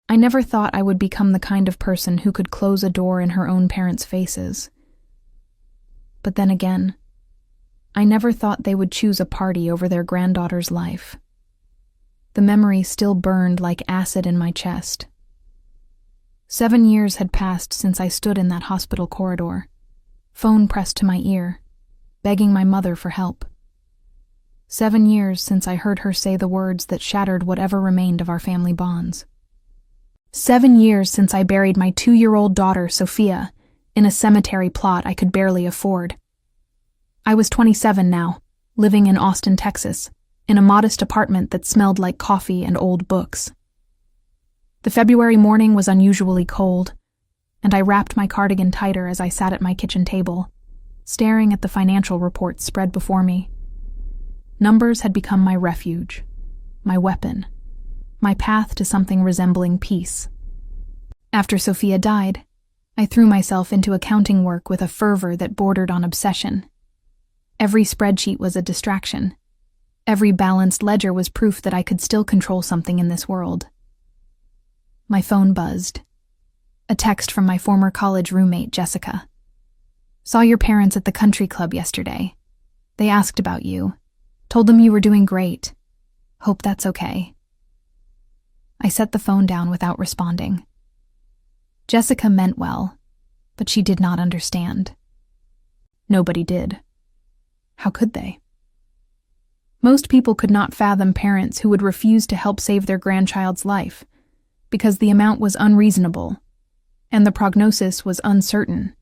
I never thought I would become the kind of person who could close a door in her own parents' faces. But then again, I never thought they would choose a party over their granddaughter's life. The memory still burned like acid in my chest. 7 years had passed since I stood in that hospital corridor, phone pressed to my ear, begging my mother for help. 7 years since I heard her say the words that shattered whatever remained of our family bonds. 7 years since I buried my 2-year-old daughter, Sophia, in a cemetery plot I could barely afford. I was 27 now, living in Austin, Texas, in a modest apartment that smelled like coffee and old books. The February morning was unusually cold, and I wrapped my cardigan tighter as I sat at my kitchen table, staring at the financial reports spread before me. Numbers had become my refuge, my weapon, my path to something resembling peace. After Sophia died, I threw myself into accounting work with a fervor that bordered on obsession. Every spreadsheet was a distraction. Every balanced ledger was proof that I could still control something in this world. My phone buzzed. A text from my former college roommate, Jessica. "Saw your parents at the country club yesterday. They asked about you. Told them you were doing great. Hope that's okay." I set the phone down without responding. Jessica meant well, but she did not understand. Nobody did. How could they? Most people could not fathom parents who would refuse to help save their grandchild's life, because the amount was unreasonable, and the prognosis was uncertain,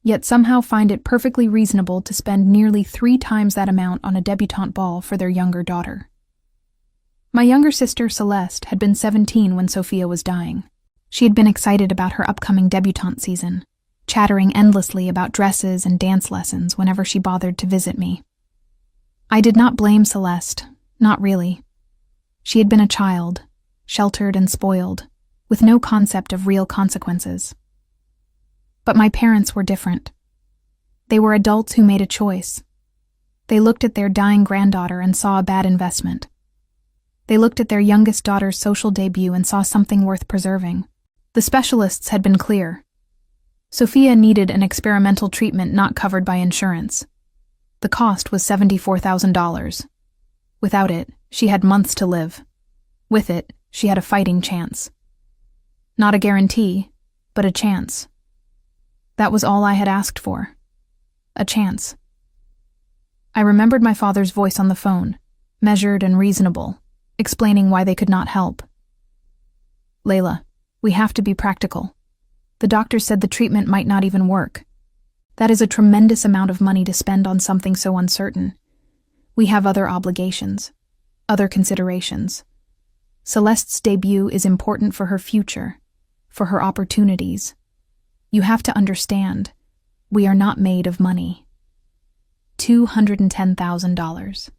yet somehow find it perfectly reasonable to spend nearly 3 times that amount on a debutante ball for their younger daughter. My younger sister, Celeste, had been 17 when Sophia was dying. She had been excited about her upcoming debutante season, chattering endlessly about dresses and dance lessons whenever she bothered to visit me. I did not blame Celeste, not really. She had been a child, sheltered and spoiled, with no concept of real consequences. But my parents were different. They were adults who made a choice. They looked at their dying granddaughter and saw a bad investment. They looked at their youngest daughter's social debut and saw something worth preserving. The specialists had been clear. Sophia needed an experimental treatment not covered by insurance. The cost was $74,000. Without it, she had months to live. With it, she had a fighting chance. Not a guarantee, but a chance. That was all I had asked for. A chance. I remembered my father's voice on the phone, measured and reasonable, explaining why they could not help. "Layla, we have to be practical. The doctor said the treatment might not even work. That is a tremendous amount of money to spend on something so uncertain. We have other obligations, other considerations. Celeste's debut is important for her future, for her opportunities. You have to understand, we are not made of money." $210,000.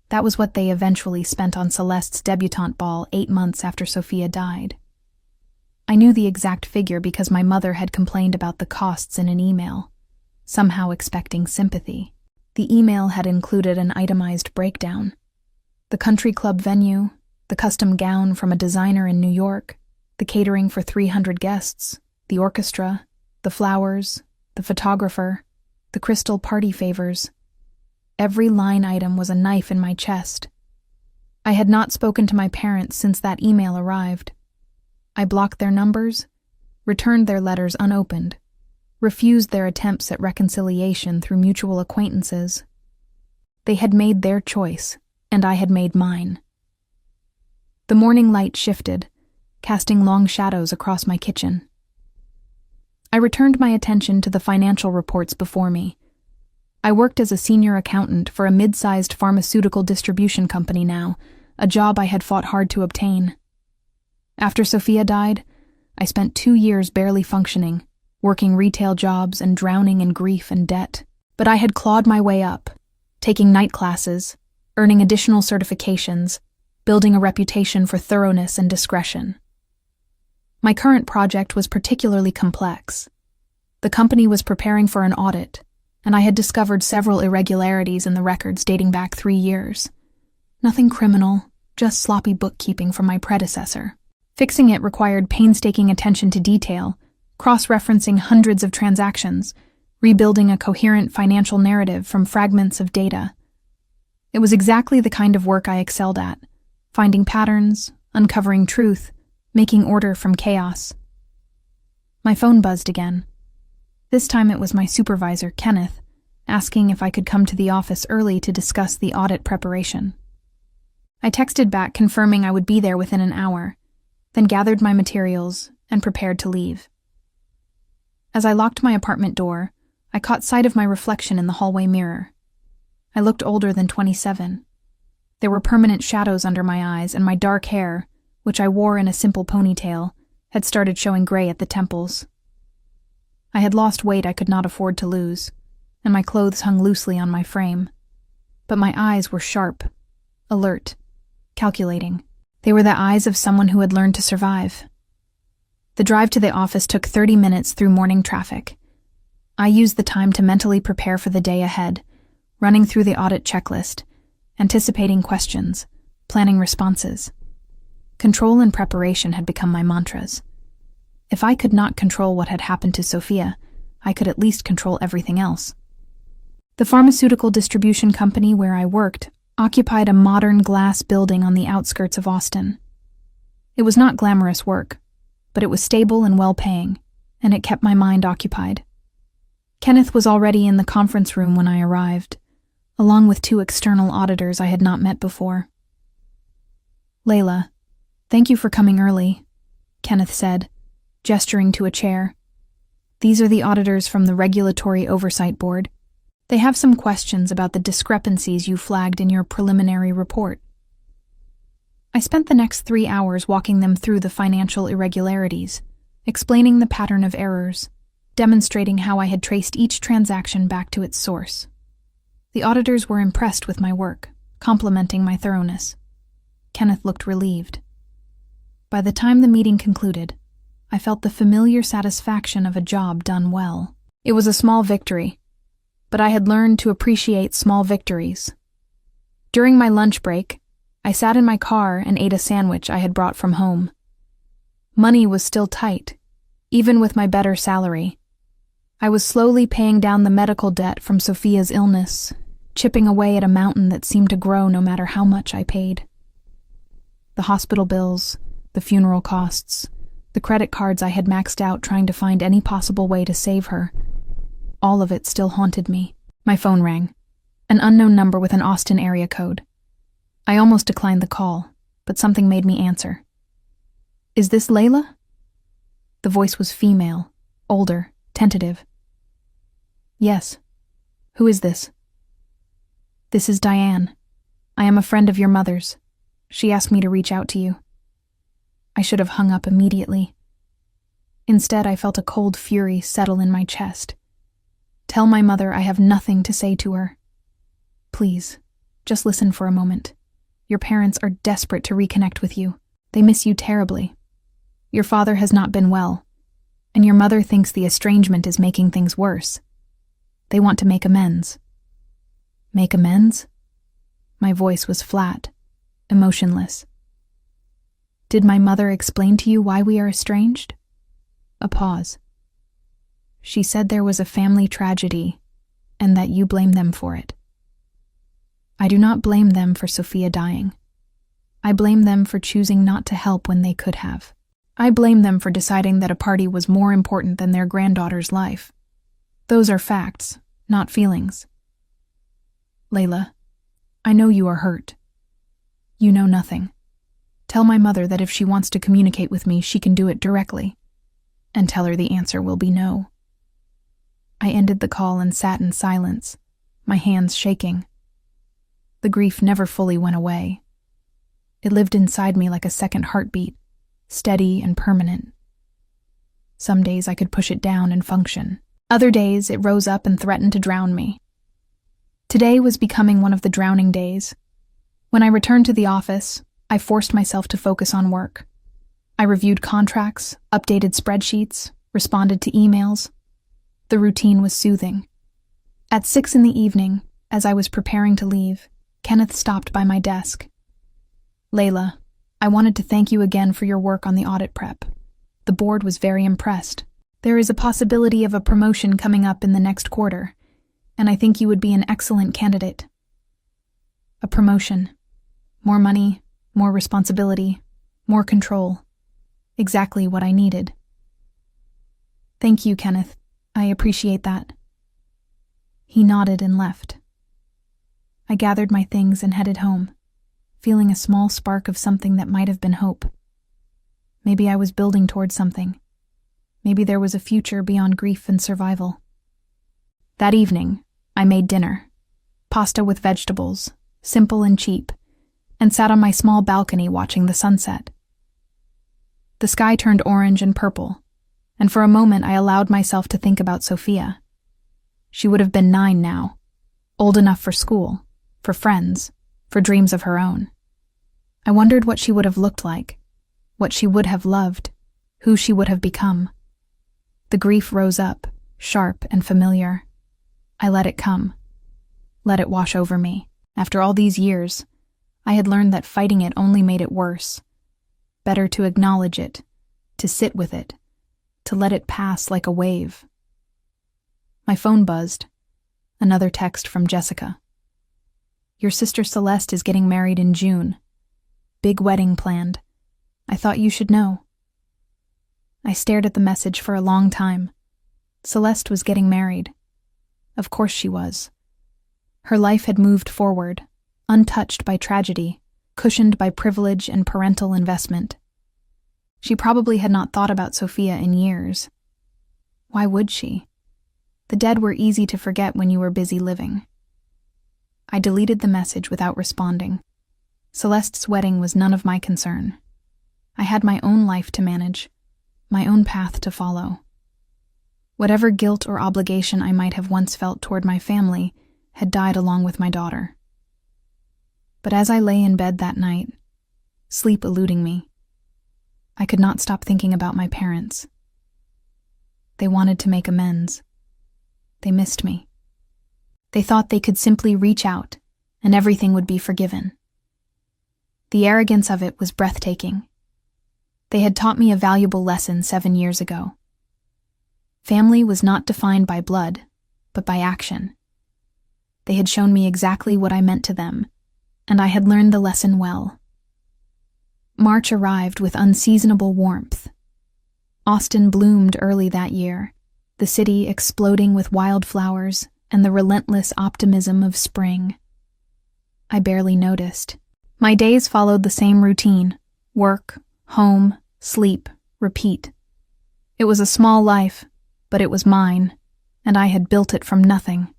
That was what they eventually spent on Celeste's debutante ball 8 months after Sophia died. I knew the exact figure because my mother had complained about the costs in an email, somehow expecting sympathy. The email had included an itemized breakdown. The country club venue, the custom gown from a designer in New York, the catering for 300 guests, the orchestra, the flowers, the photographer, the crystal party favors. Every line item was a knife in my chest. I had not spoken to my parents since that email arrived. I blocked their numbers, returned their letters unopened, refused their attempts at reconciliation through mutual acquaintances. They had made their choice, and I had made mine. The morning light shifted, casting long shadows across my kitchen. I returned my attention to the financial reports before me. I worked as a senior accountant for a mid-sized pharmaceutical distribution company now, a job I had fought hard to obtain. After Sophia died, I spent 2 years barely functioning, working retail jobs and drowning in grief and debt. But I had clawed my way up, taking night classes, earning additional certifications, building a reputation for thoroughness and discretion. My current project was particularly complex. The company was preparing for an audit, and I had discovered several irregularities in the records dating back 3 years. Nothing criminal, just sloppy bookkeeping from my predecessor. Fixing it required painstaking attention to detail, cross-referencing hundreds of transactions, rebuilding a coherent financial narrative from fragments of data. It was exactly the kind of work I excelled at, finding patterns, uncovering truth, making order from chaos. My phone buzzed again. This time it was my supervisor, Kenneth, asking if I could come to the office early to discuss the audit preparation. I texted back confirming I would be there within an hour, then gathered my materials and prepared to leave. As I locked my apartment door, I caught sight of my reflection in the hallway mirror. I looked older than 27. There were permanent shadows under my eyes, and my dark hair, which I wore in a simple ponytail, had started showing gray at the temples. I had lost weight I could not afford to lose, and my clothes hung loosely on my frame. But my eyes were sharp, alert, calculating. They were the eyes of someone who had learned to survive. The drive to the office took 30 minutes through morning traffic. I used the time to mentally prepare for the day ahead, running through the audit checklist, anticipating questions, planning responses. Control and preparation had become my mantras. If I could not control what had happened to Sophia, I could at least control everything else. The pharmaceutical distribution company where I worked occupied a modern glass building on the outskirts of Austin. It was not glamorous work, but it was stable and well-paying, and it kept my mind occupied. Kenneth was already in the conference room when I arrived, along with 2 external auditors I had not met before. "Layla, thank you for coming early," Kenneth said, gesturing to a chair. "These are the auditors from the Regulatory Oversight Board. They have some questions about the discrepancies you flagged in your preliminary report." I spent the next 3 hours walking them through the financial irregularities, explaining the pattern of errors, demonstrating how I had traced each transaction back to its source. The auditors were impressed with my work, complimenting my thoroughness. Kenneth looked relieved. By the time the meeting concluded, I felt the familiar satisfaction of a job done well. It was a small victory, but I had learned to appreciate small victories. During my lunch break, I sat in my car and ate a sandwich I had brought from home. Money was still tight, even with my better salary. I was slowly paying down the medical debt from Sophia's illness, chipping away at a mountain that seemed to grow no matter how much I paid. The hospital bills, the funeral costs, the credit cards I had maxed out trying to find any possible way to save her, all of it still haunted me. My phone rang, an unknown number with an Austin area code. I almost declined the call, but something made me answer. "Is this Layla?" The voice was female, older, tentative. "Yes. Who is this?" "This is Diane. I am a friend of your mother's. She asked me to reach out to you." I should have hung up immediately. Instead, I felt a cold fury settle in my chest. "Tell my mother I have nothing to say to her. Please, just listen for a moment. Your parents are desperate to reconnect with you. They miss you terribly. Your father has not been well, and your mother thinks the estrangement is making things worse. They want to make amends." "Make amends?" My voice was flat, emotionless. "Did my mother explain to you why we are estranged?" A pause. "She said there was a family tragedy, and that you blame them for it." "I do not blame them for Sophia dying. I blame them for choosing not to help when they could have. I blame them for deciding that a party was more important than their granddaughter's life. Those are facts, not feelings. Layla, I know you are hurt. You know nothing. Tell my mother that if she wants to communicate with me, she can do it directly, and tell her the answer will be no." I ended the call and sat in silence, my hands shaking. The grief never fully went away. It lived inside me like a second heartbeat, steady and permanent. Some days I could push it down and function. Other days it rose up and threatened to drown me. Today was becoming one of the drowning days. When I returned to the office, I forced myself to focus on work. I reviewed contracts, updated spreadsheets, responded to emails. The routine was soothing. At 6 in the evening, as I was preparing to leave, Kenneth stopped by my desk. "Layla, I wanted to thank you again for your work on the audit prep. The board was very impressed. There is a possibility of a promotion coming up in the next quarter, and I think you would be an excellent candidate. A promotion. More money, more responsibility, more control. Exactly what I needed. Thank you, Kenneth. I appreciate that. He nodded and left. I gathered my things and headed home, feeling a small spark of something that might have been hope. Maybe I was building towards something. Maybe there was a future beyond grief and survival. That evening, I made dinner. Pasta with vegetables, simple and cheap, and sat on my small balcony watching the sunset. The sky turned orange and purple, and for a moment I allowed myself to think about Sophia. She would have been 9 now, old enough for school, for friends, for dreams of her own. I wondered what she would have looked like, what she would have loved, who she would have become. The grief rose up, sharp and familiar. I let it come, let it wash over me. After all these years, I had learned that fighting it only made it worse. Better to acknowledge it, to sit with it, to let it pass like a wave. My phone buzzed. Another text from Jessica. Your sister Celeste is getting married in June. Big wedding planned. I thought you should know. I stared at the message for a long time. Celeste was getting married. Of course she was. Her life had moved forward, untouched by tragedy, cushioned by privilege and parental investment. She probably had not thought about Sophia in years. Why would she? The dead were easy to forget when you were busy living. I deleted the message without responding. Celeste's wedding was none of my concern. I had my own life to manage, my own path to follow. Whatever guilt or obligation I might have once felt toward my family had died along with my daughter. But as I lay in bed that night, sleep eluding me, I could not stop thinking about my parents. They wanted to make amends. They missed me. They thought they could simply reach out and everything would be forgiven. The arrogance of it was breathtaking. They had taught me a valuable lesson 7 years ago. Family was not defined by blood, but by action. They had shown me exactly what I meant to them, and I had learned the lesson well. March arrived with unseasonable warmth. Austin bloomed early that year, the city exploding with wildflowers and the relentless optimism of spring. I barely noticed. My days followed the same routine: work, home, sleep, repeat. It was a small life, but it was mine, and I had built it from nothing.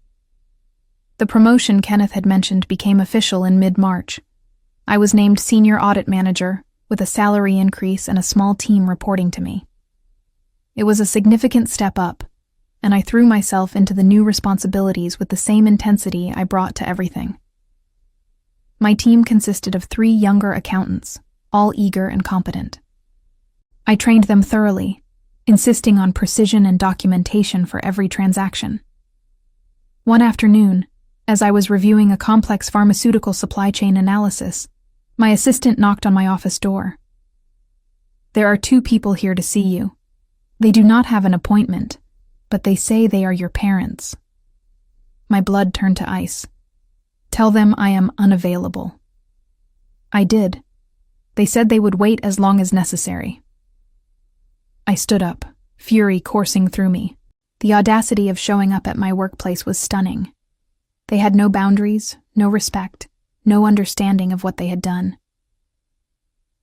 The promotion Kenneth had mentioned became official in mid-March. I was named senior audit manager, with a salary increase and a small team reporting to me. It was a significant step up, and I threw myself into the new responsibilities with the same intensity I brought to everything. My team consisted of 3 younger accountants, all eager and competent. I trained them thoroughly, insisting on precision and documentation for every transaction. One afternoon, as I was reviewing a complex pharmaceutical supply chain analysis, my assistant knocked on my office door. There are 2 people here to see you. They do not have an appointment, but they say they are your parents. My blood turned to ice. Tell them I am unavailable. I did. They said they would wait as long as necessary. I stood up, fury coursing through me. The audacity of showing up at my workplace was stunning. They had no boundaries, no respect, no understanding of what they had done.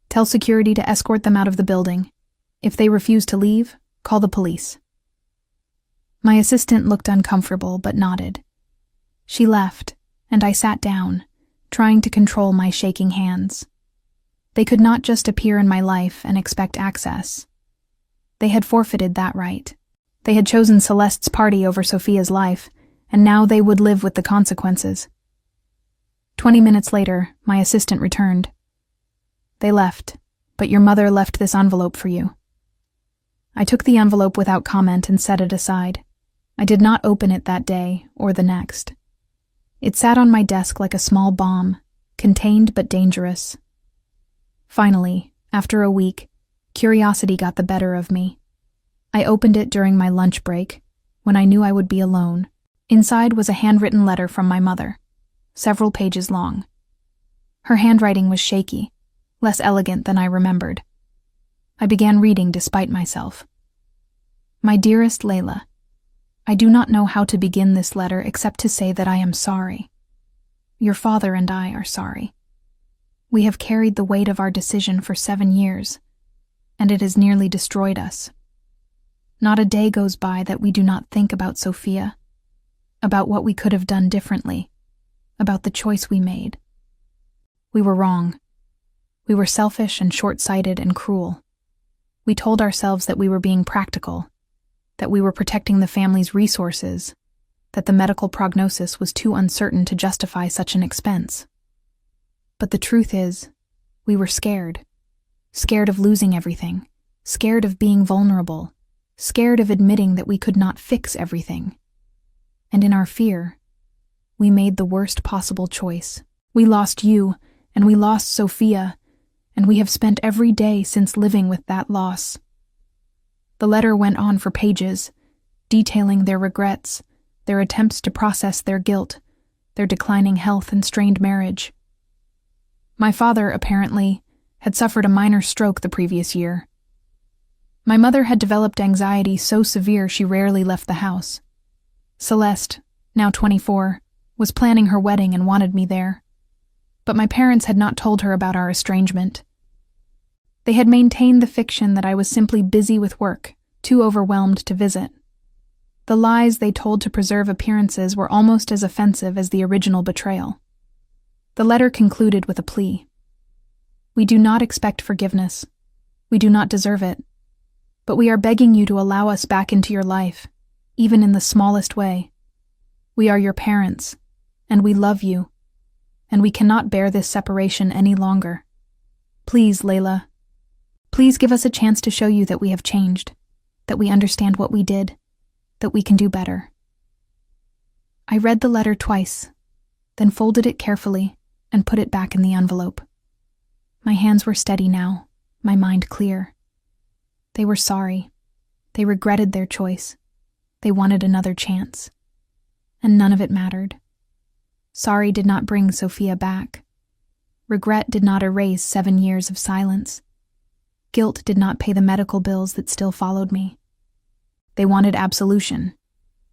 Tell security to escort them out of the building. If they refuse to leave, call the police. My assistant looked uncomfortable but nodded. She left, and I sat down, trying to control my shaking hands. They could not just appear in my life and expect access. They had forfeited that right. They had chosen Celeste's party over Sophia's life, and now they would live with the consequences. 20 minutes later, my assistant returned. They left, but your mother left this envelope for you. I took the envelope without comment and set it aside. I did not open it that day or the next. It sat on my desk like a small bomb, contained but dangerous. Finally, after a week, curiosity got the better of me. I opened it during my lunch break, when I knew I would be alone. Inside was a handwritten letter from my mother, several pages long. Her handwriting was shaky, less elegant than I remembered. I began reading despite myself. My dearest Layla, I do not know how to begin this letter except to say that I am sorry. Your father and I are sorry. We have carried the weight of our decision for 7 years, and it has nearly destroyed us. Not a day goes by that we do not think about Sophia, about what we could have done differently, about the choice we made. We were wrong. We were selfish and short-sighted and cruel. We told ourselves that we were being practical, that we were protecting the family's resources, that the medical prognosis was too uncertain to justify such an expense. But the truth is, we were scared. Scared of losing everything, scared of being vulnerable, scared of admitting that we could not fix everything. And in our fear, we made the worst possible choice. We lost you, and we lost Sophia, and we have spent every day since living with that loss. The letter went on for pages, detailing their regrets, their attempts to process their guilt, their declining health and strained marriage. My father, apparently, had suffered a minor stroke the previous year. My mother had developed anxiety so severe she rarely left the house. Celeste, now 24, was planning her wedding and wanted me there. But my parents had not told her about our estrangement. They had maintained the fiction that I was simply busy with work, too overwhelmed to visit. The lies they told to preserve appearances were almost as offensive as the original betrayal. The letter concluded with a plea. We do not expect forgiveness. We do not deserve it. But we are begging you to allow us back into your life, even in the smallest way. We are your parents, and we love you, and we cannot bear this separation any longer. Please, Layla, please give us a chance to show you that we have changed, that we understand what we did, that we can do better. I read the letter twice, then folded it carefully and put it back in the envelope. My hands were steady now, my mind clear. They were sorry. They regretted their choice. They wanted another chance. And none of it mattered. Sorry did not bring Sophia back. Regret did not erase 7 years of silence. Guilt did not pay the medical bills that still followed me. They wanted absolution,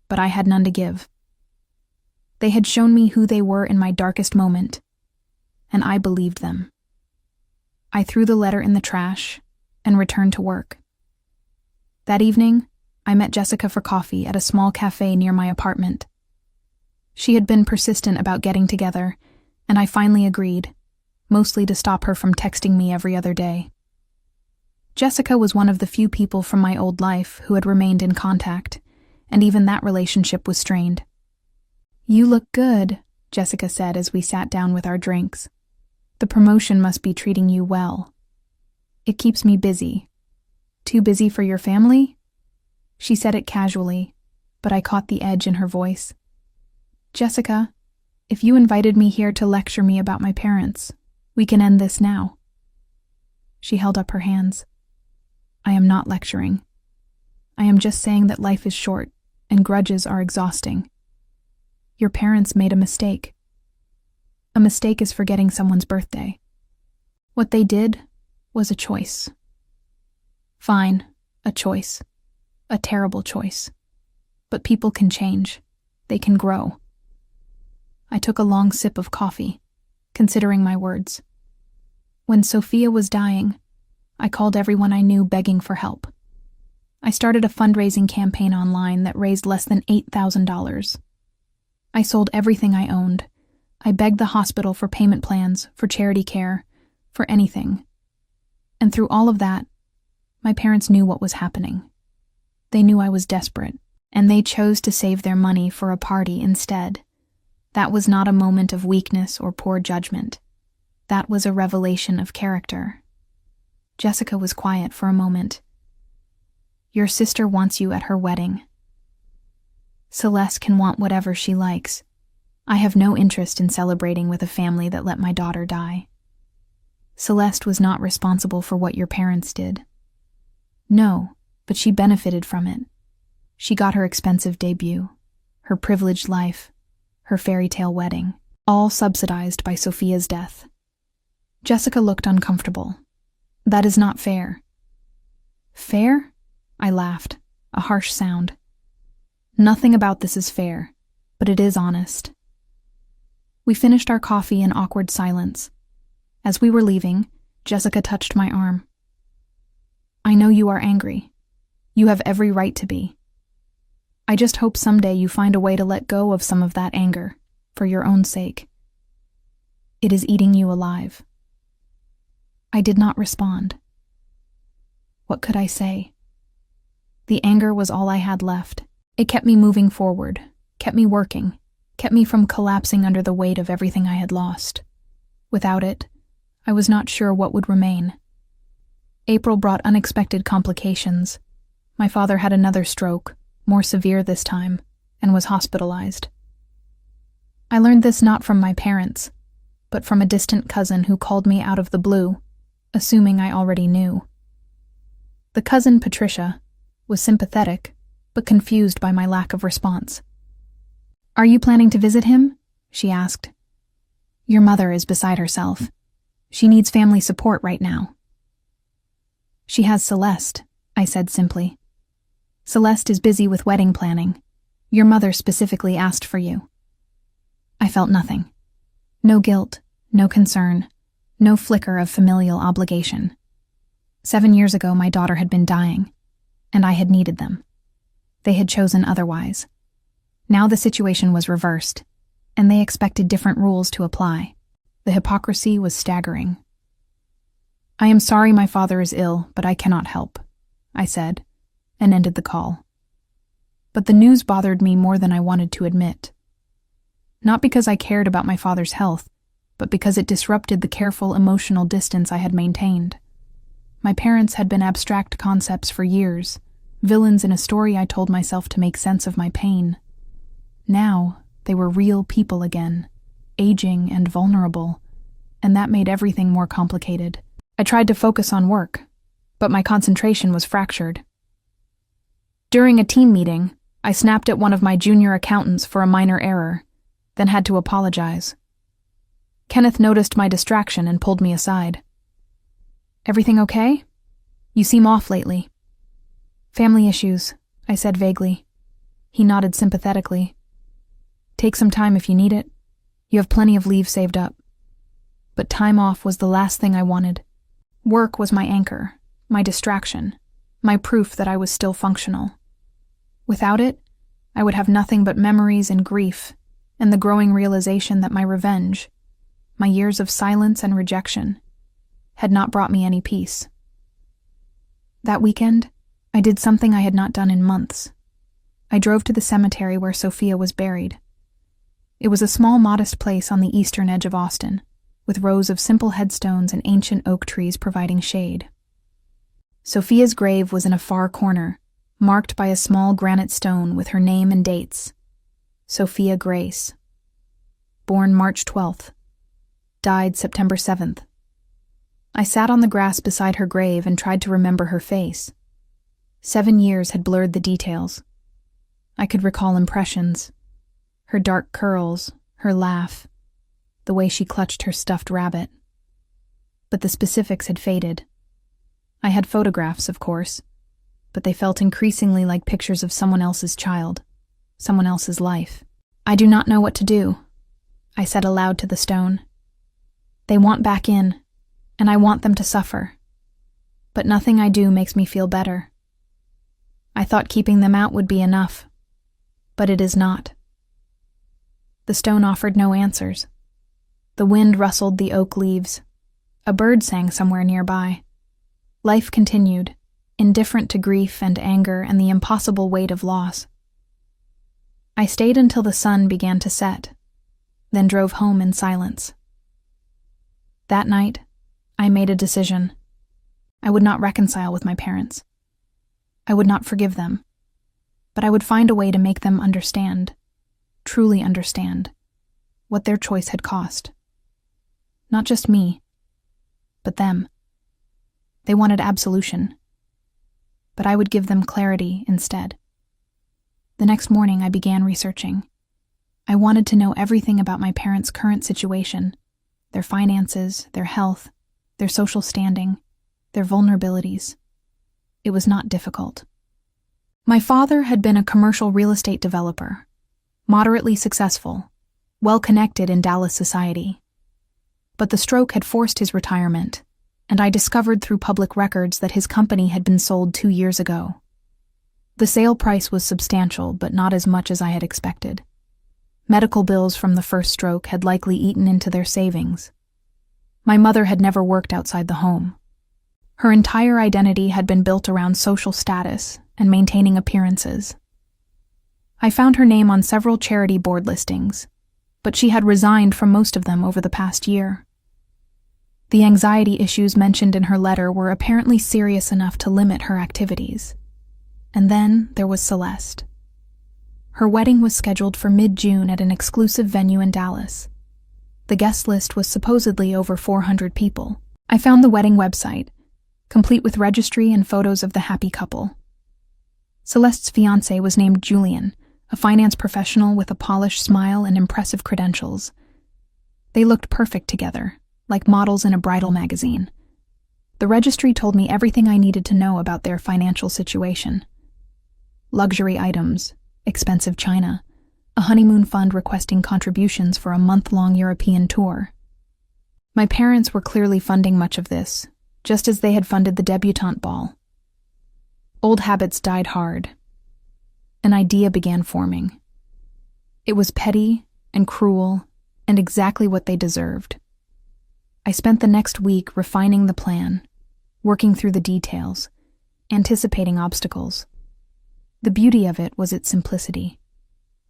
but I had none to give. They had shown me who they were in my darkest moment, and I believed them. I threw the letter in the trash and returned to work. That evening, I met Jessica for coffee at a small cafe near my apartment. She had been persistent about getting together, and I finally agreed, mostly to stop her from texting me every other day. Jessica was one of the few people from my old life who had remained in contact, and even that relationship was strained. You look good, Jessica said as we sat down with our drinks. The promotion must be treating you well. It keeps me busy. Too busy for your family? She said it casually, but I caught the edge in her voice. Jessica, if you invited me here to lecture me about my parents, we can end this now. She held up her hands. I am not lecturing. I am just saying that life is short and grudges are exhausting. Your parents made a mistake. A mistake is forgetting someone's birthday. What they did was a choice. Fine, a choice. A terrible choice. But people can change. They can grow. I took a long sip of coffee, considering my words. When Sophia was dying, I called everyone I knew begging for help. I started a fundraising campaign online that raised less than $8,000. I sold everything I owned. I begged the hospital for payment plans, for charity care, for anything. And through all of that, my parents knew what was happening. They knew I was desperate, and they chose to save their money for a party instead. That was not a moment of weakness or poor judgment. That was a revelation of character. Jessica was quiet for a moment. Your sister wants you at her wedding. Celeste can want whatever she likes. I have no interest in celebrating with a family that let my daughter die. Celeste was not responsible for what your parents did. No, but she benefited from it. She got her expensive debut, her privileged life, her fairy tale wedding, all subsidized by Sophia's death. Jessica looked uncomfortable. That is not fair. Fair? I laughed, a harsh sound. Nothing about this is fair, but it is honest. We finished our coffee in awkward silence. As we were leaving, Jessica touched my arm. I know you are angry. You have every right to be. I just hope someday you find a way to let go of some of that anger, for your own sake. It is eating you alive. I did not respond. What could I say? The anger was all I had left. It kept me moving forward, kept me working, kept me from collapsing under the weight of everything I had lost. Without it, I was not sure what would remain. April brought unexpected complications. My father had another stroke, more severe this time, and was hospitalized. I learned this not from my parents, but from a distant cousin who called me out of the blue, assuming I already knew. The cousin, Patricia, was sympathetic, but confused by my lack of response. Are you planning to visit him? She asked. Your mother is beside herself. She needs family support right now. She has Celeste, I said simply. Celeste is busy with wedding planning. Your mother specifically asked for you. I felt nothing. No guilt, no concern, no flicker of familial obligation. 7 years ago, my daughter had been dying, and I had needed them. They had chosen otherwise. Now the situation was reversed, and they expected different rules to apply. The hypocrisy was staggering. I am sorry my father is ill, but I cannot help, I said, and ended the call. But the news bothered me more than I wanted to admit. Not because I cared about my father's health, but because it disrupted the careful emotional distance I had maintained. My parents had been abstract concepts for years, villains in a story I told myself to make sense of my pain. Now, they were real people again, aging and vulnerable, and that made everything more complicated. I tried to focus on work, but my concentration was fractured. During a team meeting, I snapped at one of my junior accountants for a minor error, then had to apologize. Kenneth noticed my distraction and pulled me aside. Everything okay? You seem off lately. Family issues, I said vaguely. He nodded sympathetically. Take some time if you need it. You have plenty of leave saved up. But time off was the last thing I wanted. Work was my anchor, my distraction, my proof that I was still functional. Without it, I would have nothing but memories and grief, and the growing realization that my revenge, my years of silence and rejection, had not brought me any peace. That weekend, I did something I had not done in months. I drove to the cemetery where Sophia was buried. It was a small, modest place on the eastern edge of Austin, with rows of simple headstones and ancient oak trees providing shade. Sophia's grave was in a far corner, marked by a small granite stone with her name and dates. Sophia Grace. Born March 12th. Died September 7th. I sat on the grass beside her grave and tried to remember her face. 7 years had blurred the details. I could recall impressions. Her dark curls, her laugh, the way she clutched her stuffed rabbit. But the specifics had faded. I had photographs, of course, but they felt increasingly like pictures of someone else's child, someone else's life. I do not know what to do, I said aloud to the stone. They want back in, and I want them to suffer. But nothing I do makes me feel better. I thought keeping them out would be enough, but it is not. The stone offered no answers. The wind rustled the oak leaves. A bird sang somewhere nearby. Life continued, indifferent to grief and anger and the impossible weight of loss. I stayed until the sun began to set, then drove home in silence. That night, I made a decision. I would not reconcile with my parents. I would not forgive them, but I would find a way to make them understand, truly understand, what their choice had cost. Not just me, but them. They wanted absolution, but I would give them clarity instead. The next morning, I began researching. I wanted to know everything about my parents' current situation, their finances, their health, their social standing, their vulnerabilities. It was not difficult. My father had been a commercial real estate developer, moderately successful, well-connected in Dallas society. But the stroke had forced his retirement, and I discovered through public records that his company had been sold 2 years ago. The sale price was substantial, but not as much as I had expected. Medical bills from the first stroke had likely eaten into their savings. My mother had never worked outside the home. Her entire identity had been built around social status and maintaining appearances. I found her name on several charity board listings, but she had resigned from most of them over the past year. The anxiety issues mentioned in her letter were apparently serious enough to limit her activities. And then there was Celeste. Her wedding was scheduled for mid-June at an exclusive venue in Dallas. The guest list was supposedly over 400 people. I found the wedding website, complete with registry and photos of the happy couple. Celeste's fiancé was named Julian, a finance professional with a polished smile and impressive credentials. They looked perfect together, like models in a bridal magazine. The registry told me everything I needed to know about their financial situation. Luxury items, expensive china, a honeymoon fund requesting contributions for a month-long European tour. My parents were clearly funding much of this, just as they had funded the debutante ball. Old habits died hard. An idea began forming. It was petty and cruel and exactly what they deserved. I spent the next week refining the plan, working through the details, anticipating obstacles. The beauty of it was its simplicity.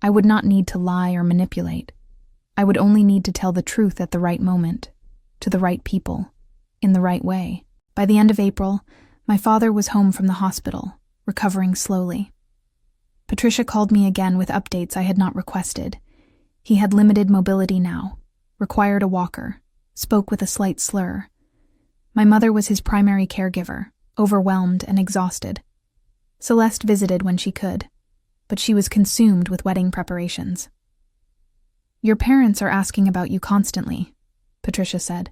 I would not need to lie or manipulate. I would only need to tell the truth at the right moment, to the right people, in the right way. By the end of April, my father was home from the hospital, recovering slowly. Patricia called me again with updates I had not requested. He had limited mobility now, required a walker, spoke with a slight slur. My mother was his primary caregiver, overwhelmed and exhausted. Celeste visited when she could, but she was consumed with wedding preparations. "Your parents are asking about you constantly," Patricia said.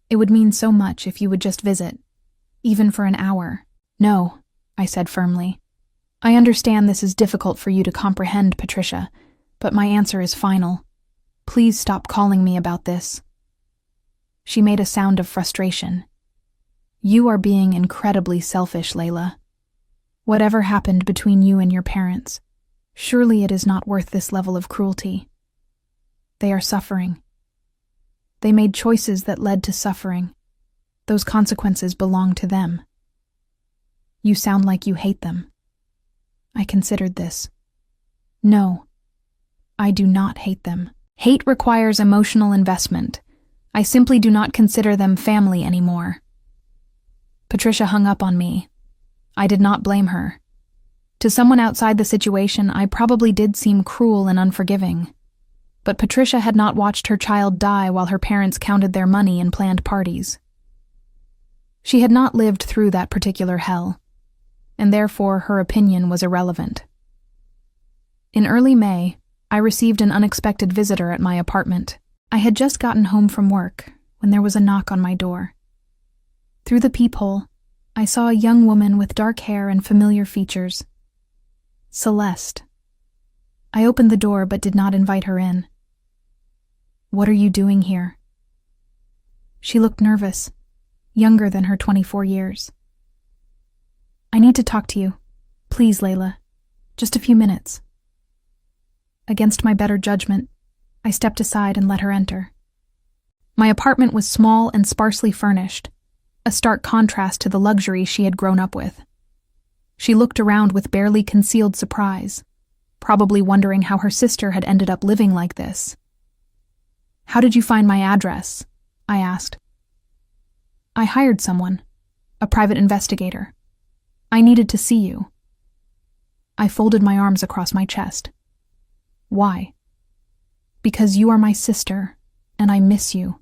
"It would mean so much if you would just visit, even for an hour." "No," I said firmly. "I understand this is difficult for you to comprehend, Patricia, but my answer is final. Please stop calling me about this." She made a sound of frustration. "You are being incredibly selfish, Layla. Whatever happened between you and your parents, surely it is not worth this level of cruelty. They are suffering. They made choices that led to suffering. Those consequences belong to them. You sound like you hate them." I considered this. "No, I do not hate them. Hate requires emotional investment. I simply do not consider them family anymore." Patricia hung up on me. I did not blame her. To someone outside the situation, I probably did seem cruel and unforgiving. But Patricia had not watched her child die while her parents counted their money and planned parties. She had not lived through that particular hell, and therefore her opinion was irrelevant. In early May, I received an unexpected visitor at my apartment. I had just gotten home from work when there was a knock on my door. Through the peephole, I saw a young woman with dark hair and familiar features. Celeste. I opened the door but did not invite her in. "What are you doing here?" She looked nervous, younger than her 24 years. "I need to talk to you. Please, Layla. Just a few minutes." Against my better judgment, I stepped aside and let her enter. My apartment was small and sparsely furnished, a stark contrast to the luxury she had grown up with. She looked around with barely concealed surprise, probably wondering how her sister had ended up living like this. "How did you find my address?" I asked. "I hired someone, a private investigator. I needed to see you." I folded my arms across my chest. "Why?" "Because you are my sister, and I miss you.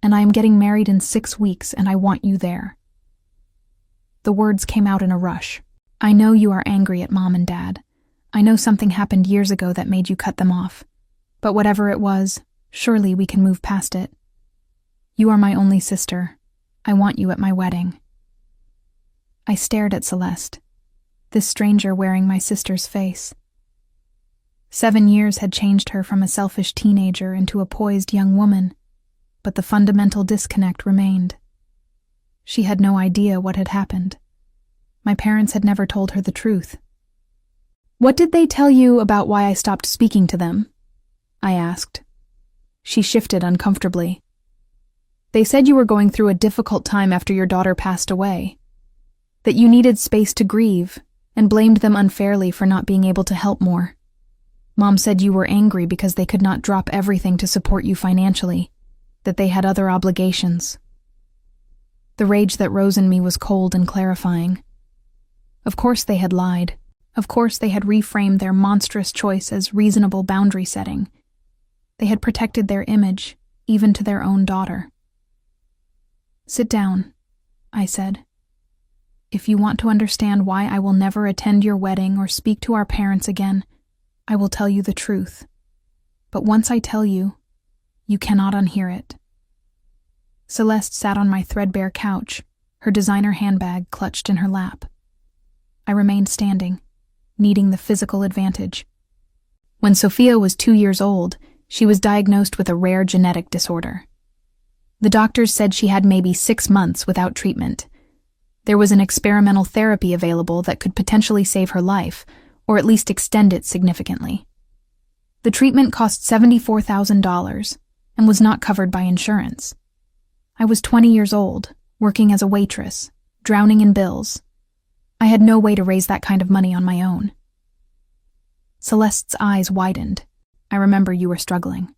and I am getting married in 6 weeks, and I want you there." The words came out in a rush. "I know you are angry at Mom and Dad. I know something happened years ago that made you cut them off. But whatever it was, surely we can move past it. You are my only sister. I want you at my wedding." I stared at Celeste, this stranger wearing my sister's face. 7 years had changed her from a selfish teenager into a poised young woman, but the fundamental disconnect remained. She had no idea what had happened. My parents had never told her the truth. "What did they tell you about why I stopped speaking to them?" I asked. She shifted uncomfortably. "They said you were going through a difficult time after your daughter passed away, that you needed space to grieve, and blamed them unfairly for not being able to help more. Mom said you were angry because they could not drop everything to support you financially, that they had other obligations." The rage that rose in me was cold and clarifying. Of course they had lied. Of course they had reframed their monstrous choice as reasonable boundary setting. They had protected their image, even to their own daughter. "Sit down," I said. "If you want to understand why I will never attend your wedding or speak to our parents again, I will tell you the truth. But once I tell you, you cannot unhear it." Celeste sat on my threadbare couch, her designer handbag clutched in her lap. I remained standing, needing the physical advantage. When Sophia was 2 years old, she was diagnosed with a rare genetic disorder. The doctors said she had maybe 6 months without treatment. There was an experimental therapy available that could potentially save her life, or at least extend it significantly. The treatment cost $74,000 and was not covered by insurance. I was 20 years old, working as a waitress, drowning in bills. I had no way to raise that kind of money on my own. Celeste's eyes widened. "I remember you were struggling.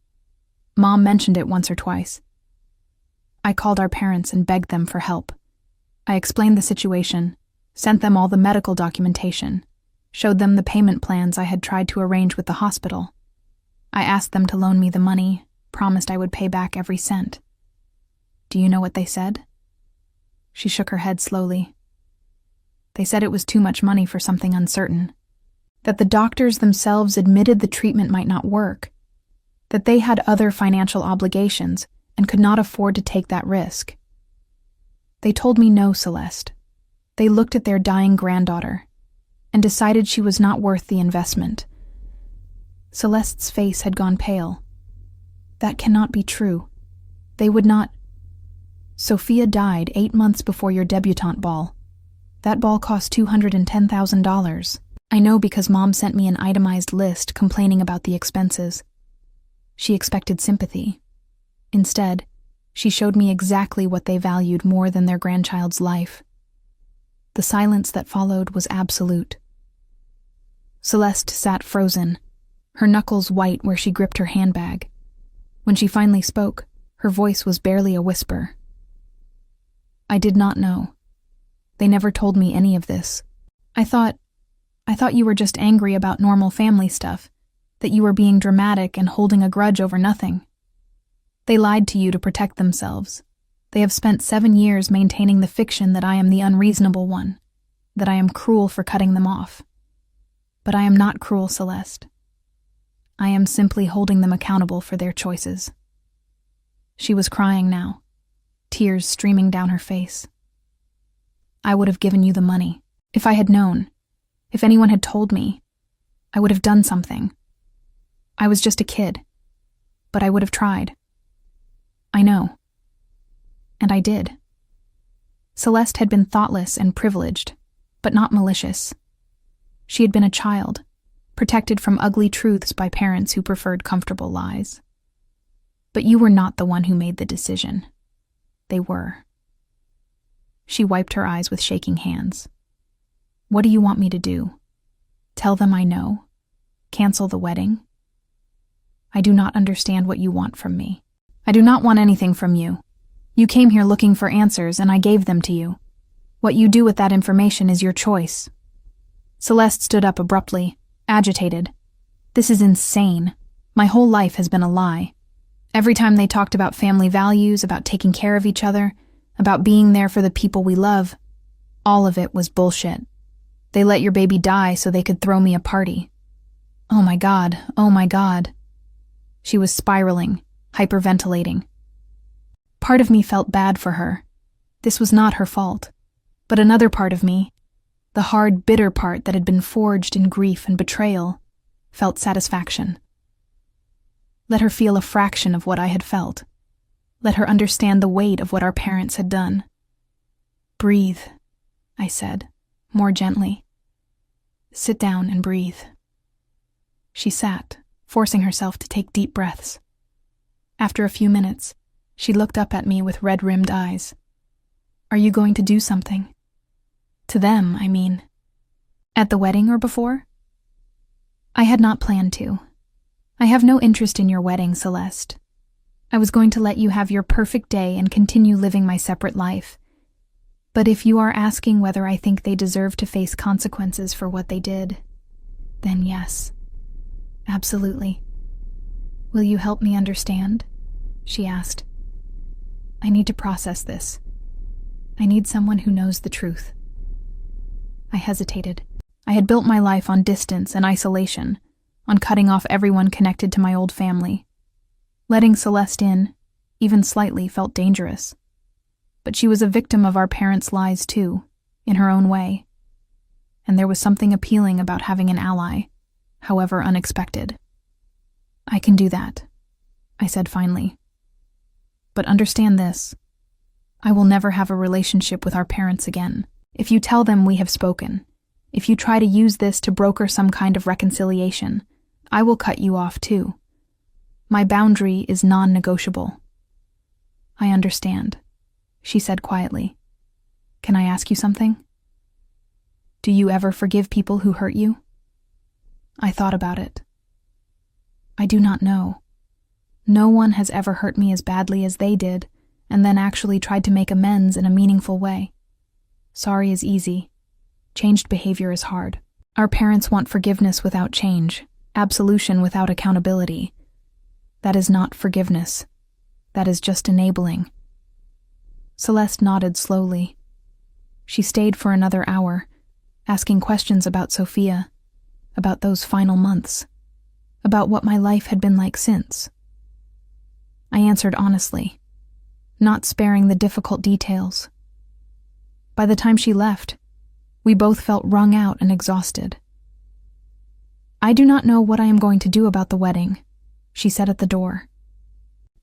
Mom mentioned it once or twice. I called our parents and begged them for help. I explained the situation, sent them all the medical documentation, showed them the payment plans I had tried to arrange with the hospital. I asked them to loan me the money, promised I would pay back every cent. Do you know what they said?" She shook her head slowly. "They said it was too much money for something uncertain, that the doctors themselves admitted the treatment might not work, that they had other financial obligations and could not afford to take that risk. They told me no, Celeste. They looked at their dying granddaughter and decided she was not worth the investment." Celeste's face had gone pale. "That cannot be true. They would not—" "Sophia died 8 months before your debutante ball. That ball cost $210,000. I know because Mom sent me an itemized list complaining about the expenses. She expected sympathy. Instead, she showed me exactly what they valued more than their grandchild's life. The silence that followed was absolute." Celeste sat frozen, her knuckles white where she gripped her handbag. When she finally spoke, her voice was barely a whisper. "I did not know. They never told me any of this. I thought you were just angry about normal family stuff, that you were being dramatic and holding a grudge over nothing. They lied to you to protect themselves. They have spent 7 years maintaining the fiction that I am the unreasonable one, that I am cruel for cutting them off. But I am not cruel, Celeste. I am simply holding them accountable for their choices." She was crying now, tears streaming down her face. "I would have given you the money. If I had known, if anyone had told me, I would have done something. I was just a kid, but I would have tried. I know. And I did." Celeste had been thoughtless and privileged, but not malicious. She had been a child, protected from ugly truths by parents who preferred comfortable lies. But you were not the one who made the decision. They were. She wiped her eyes with shaking hands. "What do you want me to do? Tell them I know? Cancel the wedding? I do not understand what you want from me." "I do not want anything from you. You came here looking for answers, and I gave them to you. What you do with that information is your choice." Celeste stood up abruptly, agitated. "This is insane. My whole life has been a lie. Every time they talked about family values, about taking care of each other, about being there for the people we love, all of it was bullshit. They let your baby die so they could throw me a party. Oh my God, oh my God. She was spiraling, hyperventilating. Part of me felt bad for her. This was not her fault. But another part of me, the hard, bitter part that had been forged in grief and betrayal, felt satisfaction. Let her feel a fraction of what I had felt. Let her understand the weight of what our parents had done. Breathe, I said, more gently. Sit down and breathe. She sat, forcing herself to take deep breaths. After a few minutes, she looked up at me with red-rimmed eyes. Are you going to do something? To them, I mean. At the wedding or before? I had not planned to. I have no interest in your wedding, Celeste. I was going to let you have your perfect day and continue living my separate life. But if you are asking whether I think they deserve to face consequences for what they did, then yes. Absolutely. Will you help me understand? She asked. I need to process this. I need someone who knows the truth. I hesitated. I had built my life on distance and isolation, on cutting off everyone connected to my old family. Letting Celeste in, even slightly, felt dangerous. But she was a victim of our parents' lies too, in her own way. And there was something appealing about having an ally, however unexpected. I can do that, I said finally. But understand this. I will never have a relationship with our parents again. If you tell them we have spoken, if you try to use this to broker some kind of reconciliation, I will cut you off too. My boundary is non-negotiable. I understand, she said quietly. Can I ask you something? Do you ever forgive people who hurt you? I thought about it. I do not know. No one has ever hurt me as badly as they did, and then actually tried to make amends in a meaningful way. Sorry is easy. Changed behavior is hard. Our parents want forgiveness without change, absolution without accountability. That is not forgiveness. That is just enabling. Celeste nodded slowly. She stayed for another hour, asking questions about Sophia, about those final months, about what my life had been like since. I answered honestly, not sparing the difficult details. By the time she left, we both felt wrung out and exhausted. I do not know what I am going to do about the wedding, she said at the door.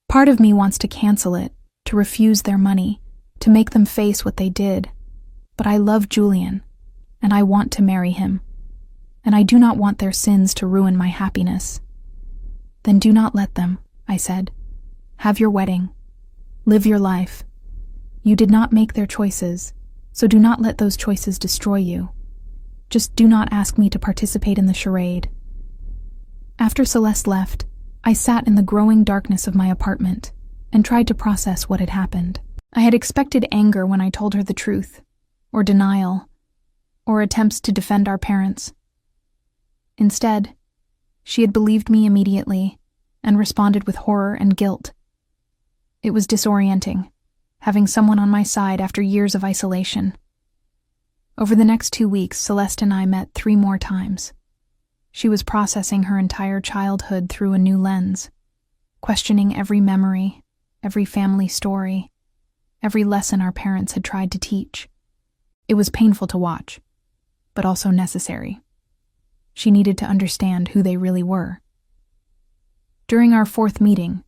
Part of me wants to cancel it, to refuse their money, to make them face what they did. But I love Julian, and I want to marry him, and I do not want their sins to ruin my happiness. Then do not let them, I said. Have your wedding. Live your life. You did not make their choices, so do not let those choices destroy you. Just do not ask me to participate in the charade. After Celeste left, I sat in the growing darkness of my apartment and tried to process what had happened. I had expected anger when I told her the truth, or denial, or attempts to defend our parents. Instead, she had believed me immediately and responded with horror and guilt. It was disorienting, having someone on my side after years of isolation. Over the next 2 weeks, Celeste and I met 3 more times. She was processing her entire childhood through a new lens, questioning every memory, every family story, every lesson our parents had tried to teach. It was painful to watch, but also necessary. She needed to understand who they really were. During our 4th meeting,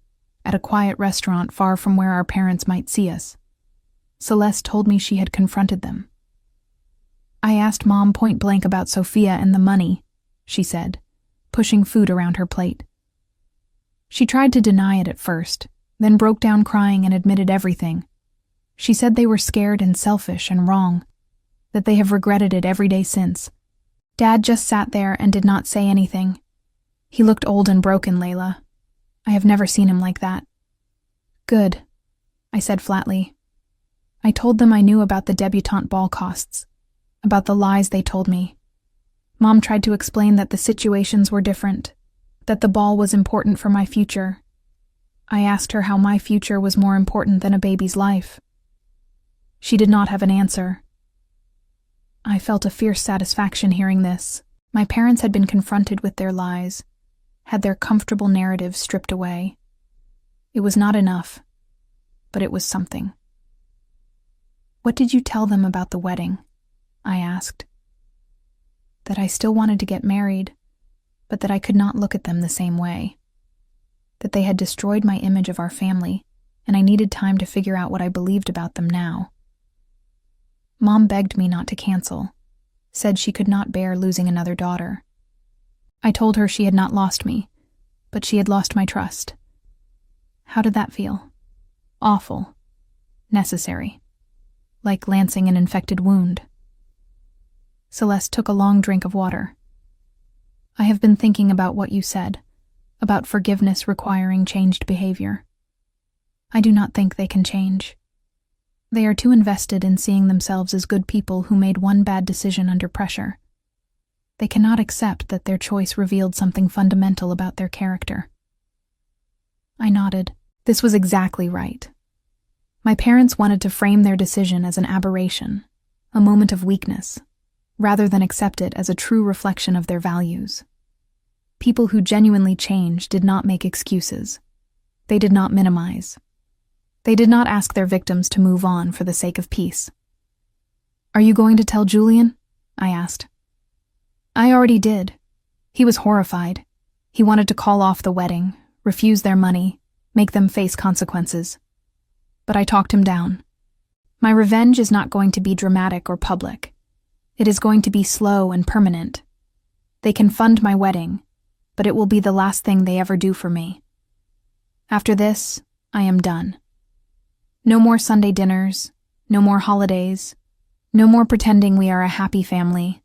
at a quiet restaurant far from where our parents might see us, Celeste told me she had confronted them. I asked Mom point blank about Sophia and the money, she said, pushing food around her plate. She tried to deny it at first, then broke down crying and admitted everything. She said they were scared and selfish and wrong, that they have regretted it every day since. Dad just sat there and did not say anything. He looked old and broken, Layla. I have never seen him like that. Good, I said flatly. I told them I knew about the debutante ball costs, about the lies they told me. Mom tried to explain that the situations were different, that the ball was important for my future. I asked her how my future was more important than a baby's life. She did not have an answer. I felt a fierce satisfaction hearing this. My parents had been confronted with their lies, had their comfortable narratives stripped away. It was not enough, but it was something. "What did you tell them about the wedding?" I asked. That I still wanted to get married, but that I could not look at them the same way. That they had destroyed my image of our family, and I needed time to figure out what I believed about them now. Mom begged me not to cancel, said she could not bear losing another daughter. I told her she had not lost me, but she had lost my trust. How did that feel? Awful. Necessary. Like lancing an infected wound. Celeste took a long drink of water. "I have been thinking about what you said, about forgiveness requiring changed behavior. I do not think they can change. They are too invested in seeing themselves as good people who made one bad decision under pressure. They cannot accept that their choice revealed something fundamental about their character." I nodded. This was exactly right. My parents wanted to frame their decision as an aberration, a moment of weakness, rather than accept it as a true reflection of their values. People who genuinely changed did not make excuses. They did not minimize. They did not ask their victims to move on for the sake of peace. "Are you going to tell Julian?" I asked. I already did. He was horrified. He wanted to call off the wedding, refuse their money, make them face consequences. But I talked him down. My revenge is not going to be dramatic or public. It is going to be slow and permanent. They can fund my wedding, but it will be the last thing they ever do for me. After this, I am done. No more Sunday dinners, no more holidays, no more pretending we are a happy family.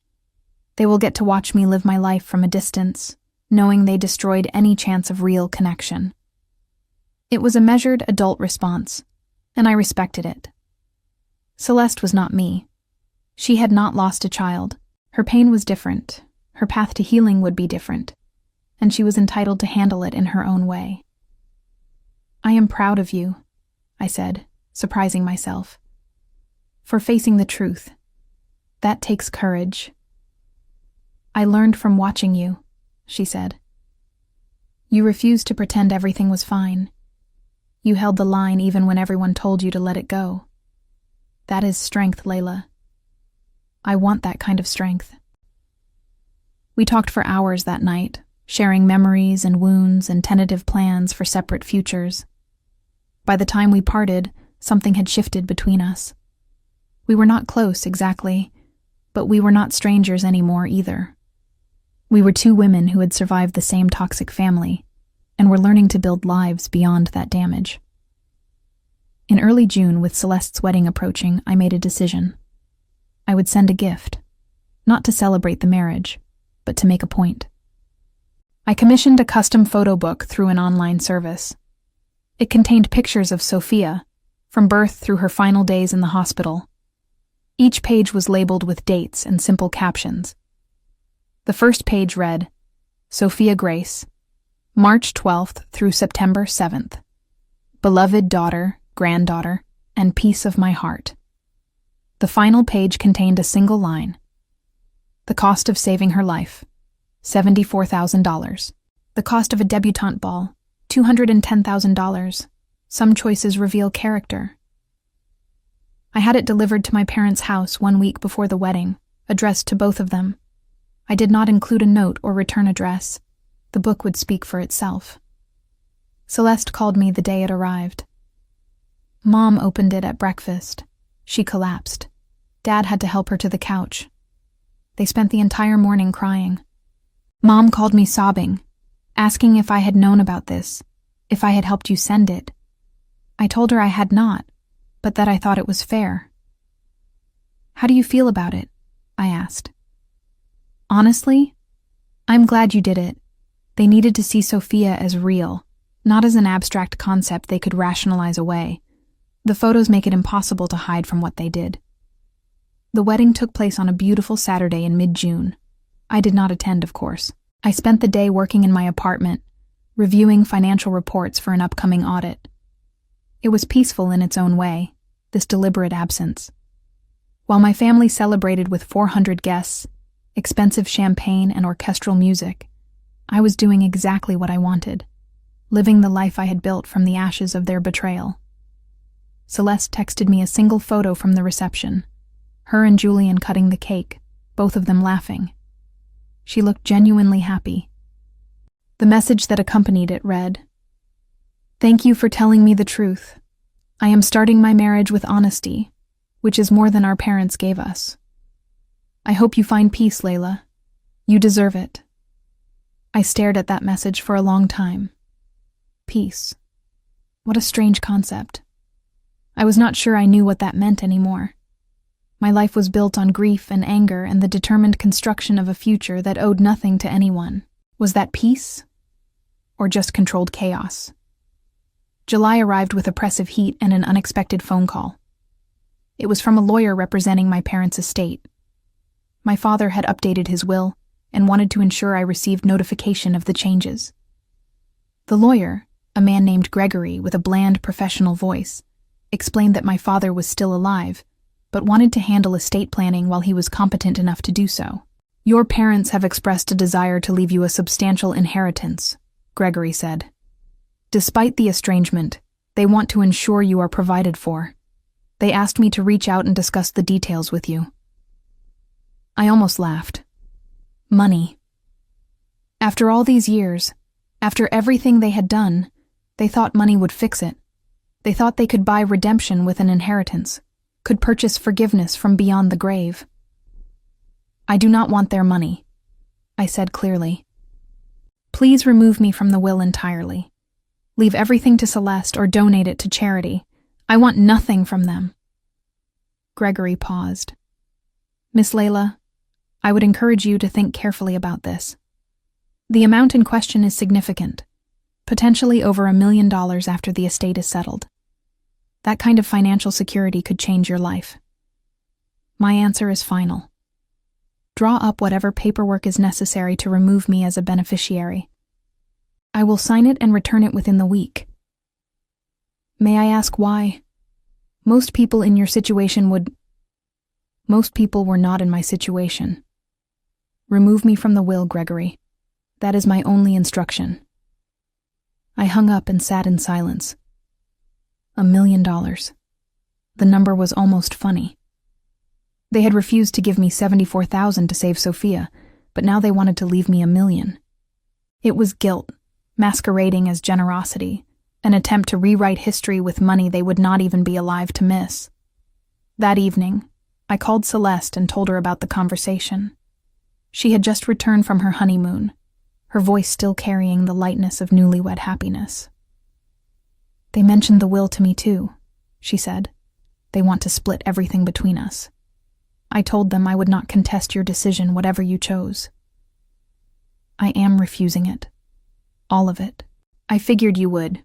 They will get to watch me live my life from a distance, knowing they destroyed any chance of real connection. It was a measured adult response, and I respected it. Celeste was not me. She had not lost a child. Her pain was different. Her path to healing would be different, and she was entitled to handle it in her own way. "I am proud of you," I said, surprising myself, "for facing the truth. That takes courage." "I learned from watching you," she said. "You refused to pretend everything was fine. You held the line even when everyone told you to let it go. That is strength, Layla. I want that kind of strength." We talked for hours that night, sharing memories and wounds and tentative plans for separate futures. By the time we parted, something had shifted between us. We were not close exactly, but we were not strangers anymore either. We were two women who had survived the same toxic family, and were learning to build lives beyond that damage. In early June, with Celeste's wedding approaching, I made a decision. I would send a gift, not to celebrate the marriage, but to make a point. I commissioned a custom photo book through an online service. It contained pictures of Sophia, from birth through her final days in the hospital. Each page was labeled with dates and simple captions. The first page read, "Sophia Grace, March 12th through September 7th. Beloved daughter, granddaughter, and piece of my heart." The final page contained a single line. "The cost of saving her life, $74,000. The cost of a debutante ball, $210,000. Some choices reveal character." I had it delivered to my parents' house 1 week before the wedding, addressed to both of them. I did not include a note or return address. The book would speak for itself. Celeste called me the day it arrived. Mom opened it at breakfast. She collapsed. Dad had to help her to the couch. They spent the entire morning crying. Mom called me sobbing, asking if I had known about this, if I had helped you send it. I told her I had not, but that I thought it was fair. "How do you feel about it?" I asked. "Honestly, I'm glad you did it. They needed to see Sophia as real, not as an abstract concept they could rationalize away. The photos make it impossible to hide from what they did." The wedding took place on a beautiful Saturday in mid-June. I did not attend, of course. I spent the day working in my apartment, reviewing financial reports for an upcoming audit. It was peaceful in its own way, this deliberate absence. While my family celebrated with 400 guests, expensive champagne and orchestral music, I was doing exactly what I wanted, living the life I had built from the ashes of their betrayal. Celeste texted me a single photo from the reception, her and Julian cutting the cake, both of them laughing. She looked genuinely happy. The message that accompanied it read, "Thank you for telling me the truth. I am starting my marriage with honesty, which is more than our parents gave us. I hope you find peace, Layla. You deserve it." I stared at that message for a long time. Peace. What a strange concept. I was not sure I knew what that meant anymore. My life was built on grief and anger and the determined construction of a future that owed nothing to anyone. Was that peace? Or just controlled chaos? July arrived with oppressive heat and an unexpected phone call. It was from a lawyer representing my parents' estate. My father had updated his will and wanted to ensure I received notification of the changes. The lawyer, a man named Gregory with a bland professional voice, explained that my father was still alive, but wanted to handle estate planning while he was competent enough to do so. "Your parents have expressed a desire to leave you a substantial inheritance," Gregory said. "Despite the estrangement, they want to ensure you are provided for. They asked me to reach out and discuss the details with you." I almost laughed. Money. After all these years, after everything they had done, they thought money would fix it. They thought they could buy redemption with an inheritance, could purchase forgiveness from beyond the grave. "I do not want their money," I said clearly. "Please remove me from the will entirely. Leave everything to Celeste or donate it to charity. I want nothing from them." Gregory paused. "Miss Layla, I would encourage you to think carefully about this. The amount in question is significant, potentially over $1 million after the estate is settled. That kind of financial security could change your life. My answer is final. Draw up whatever paperwork is necessary to remove me as a beneficiary. I will sign it and return it within the week." "May I ask why? Most people in your situation would—" "Most people were not in my situation. Remove me from the will, Gregory. That is my only instruction." I hung up and sat in silence. $1 million. The number was almost funny. They had refused to give me $74,000 to save Sophia, but now they wanted to leave me $1 million. It was guilt, masquerading as generosity, an attempt to rewrite history with money they would not even be alive to miss. That evening, I called Celeste and told her about the conversation. She had just returned from her honeymoon, her voice still carrying the lightness of newlywed happiness. "They mentioned the will to me too," she said. "They want to split everything between us. I told them I would not contest your decision, whatever you chose." "I am refusing it. All of it. I figured you would.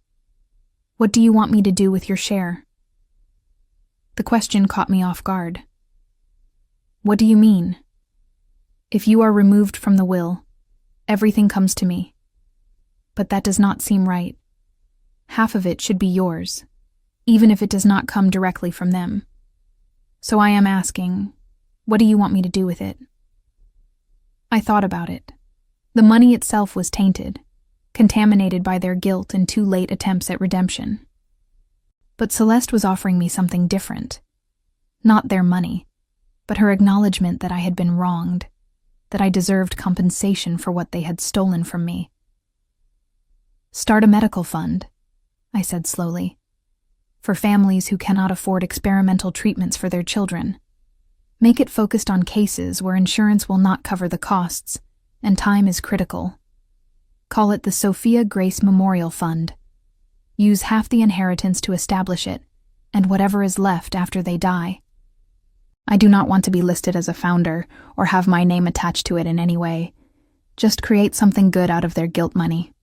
What do you want me to do with your share?" The question caught me off guard. "What do you mean?" "If you are removed from the will, everything comes to me. But that does not seem right. Half of it should be yours, even if it does not come directly from them. So I am asking, what do you want me to do with it?" I thought about it. The money itself was tainted, contaminated by their guilt and too late attempts at redemption. But Celeste was offering me something different. Not their money, but her acknowledgement that I had been wronged, that I deserved compensation for what they had stolen from me. "Start a medical fund," I said slowly, "for families who cannot afford experimental treatments for their children. Make it focused on cases where insurance will not cover the costs, and time is critical. Call it the Sophia Grace Memorial Fund. Use half the inheritance to establish it, and whatever is left after they die. I do not want to be listed as a founder or have my name attached to it in any way. Just create something good out of their guilt money."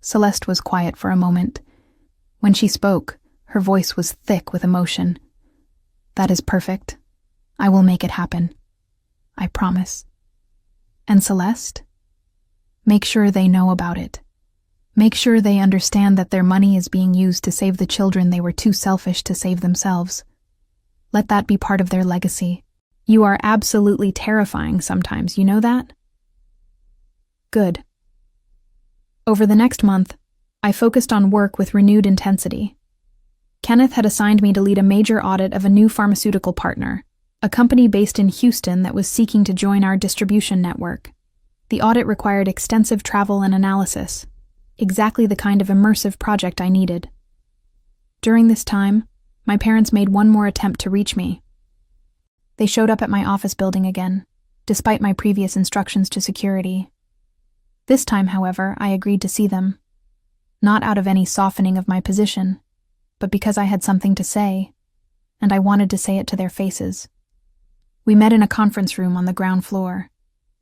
Celeste was quiet for a moment. When she spoke, her voice was thick with emotion. "That is perfect. I will make it happen. I promise. And Celeste? Make sure they know about it. Make sure they understand that their money is being used to save the children they were too selfish to save themselves. Let that be part of their legacy. You are absolutely terrifying sometimes, you know that? Good. Over the next month, I focused on work with renewed intensity. Kenneth had assigned me to lead a major audit of a new pharmaceutical partner, a company based in Houston that was seeking to join our distribution network. The audit required extensive travel and analysis, exactly the kind of immersive project I needed. During this time, my parents made one more attempt to reach me. They showed up at my office building again, despite my previous instructions to security. This time, however, I agreed to see them, not out of any softening of my position, but because I had something to say, and I wanted to say it to their faces. We met in a conference room on the ground floor,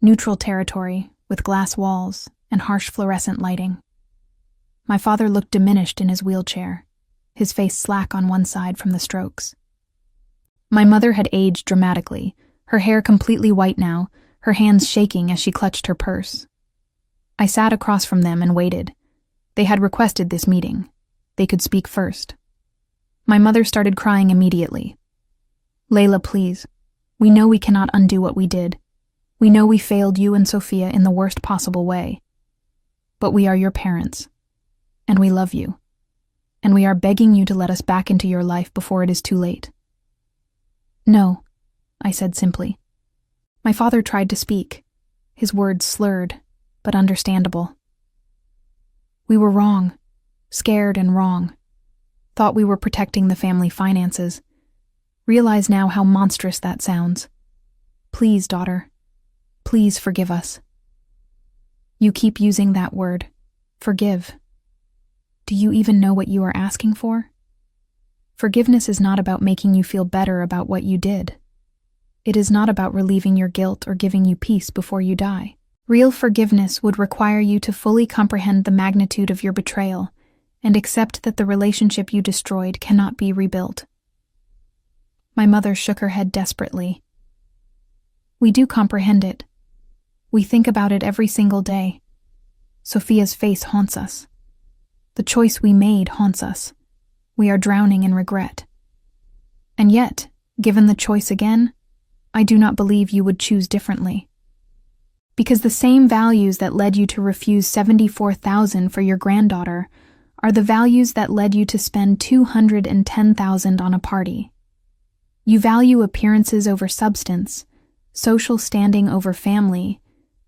neutral territory with glass walls and harsh fluorescent lighting. My father looked diminished in his wheelchair, his face slack on one side from the strokes. My mother had aged dramatically, her hair completely white now, her hands shaking as she clutched her purse. I sat across from them and waited. They had requested this meeting. They could speak first. My mother started crying immediately. "Layla, please. We know we cannot undo what we did. We know we failed you and Sophia in the worst possible way. But we are your parents, and we love you, and we are begging you to let us back into your life before it is too late." "No," I said simply. My father tried to speak, his words slurred, but understandable. "We were wrong, scared and wrong. Thought we were protecting the family finances. Realize now how monstrous that sounds. Please, daughter, please forgive us." You keep using that word, forgive. Do you even know what you are asking for? Forgiveness is not about making you feel better about what you did. It is not about relieving your guilt or giving you peace before you die. Real forgiveness would require you to fully comprehend the magnitude of your betrayal and accept that the relationship you destroyed cannot be rebuilt. My mother shook her head desperately. "We do comprehend it. We think about it every single day. Sophia's face haunts us. The choice we made haunts us. We are drowning in regret. And yet, given the choice again, I do not believe you would choose differently. Because the same values that led you to refuse $74,000 for your granddaughter are the values that led you to spend $210,000 on a party. You value appearances over substance, social standing over family,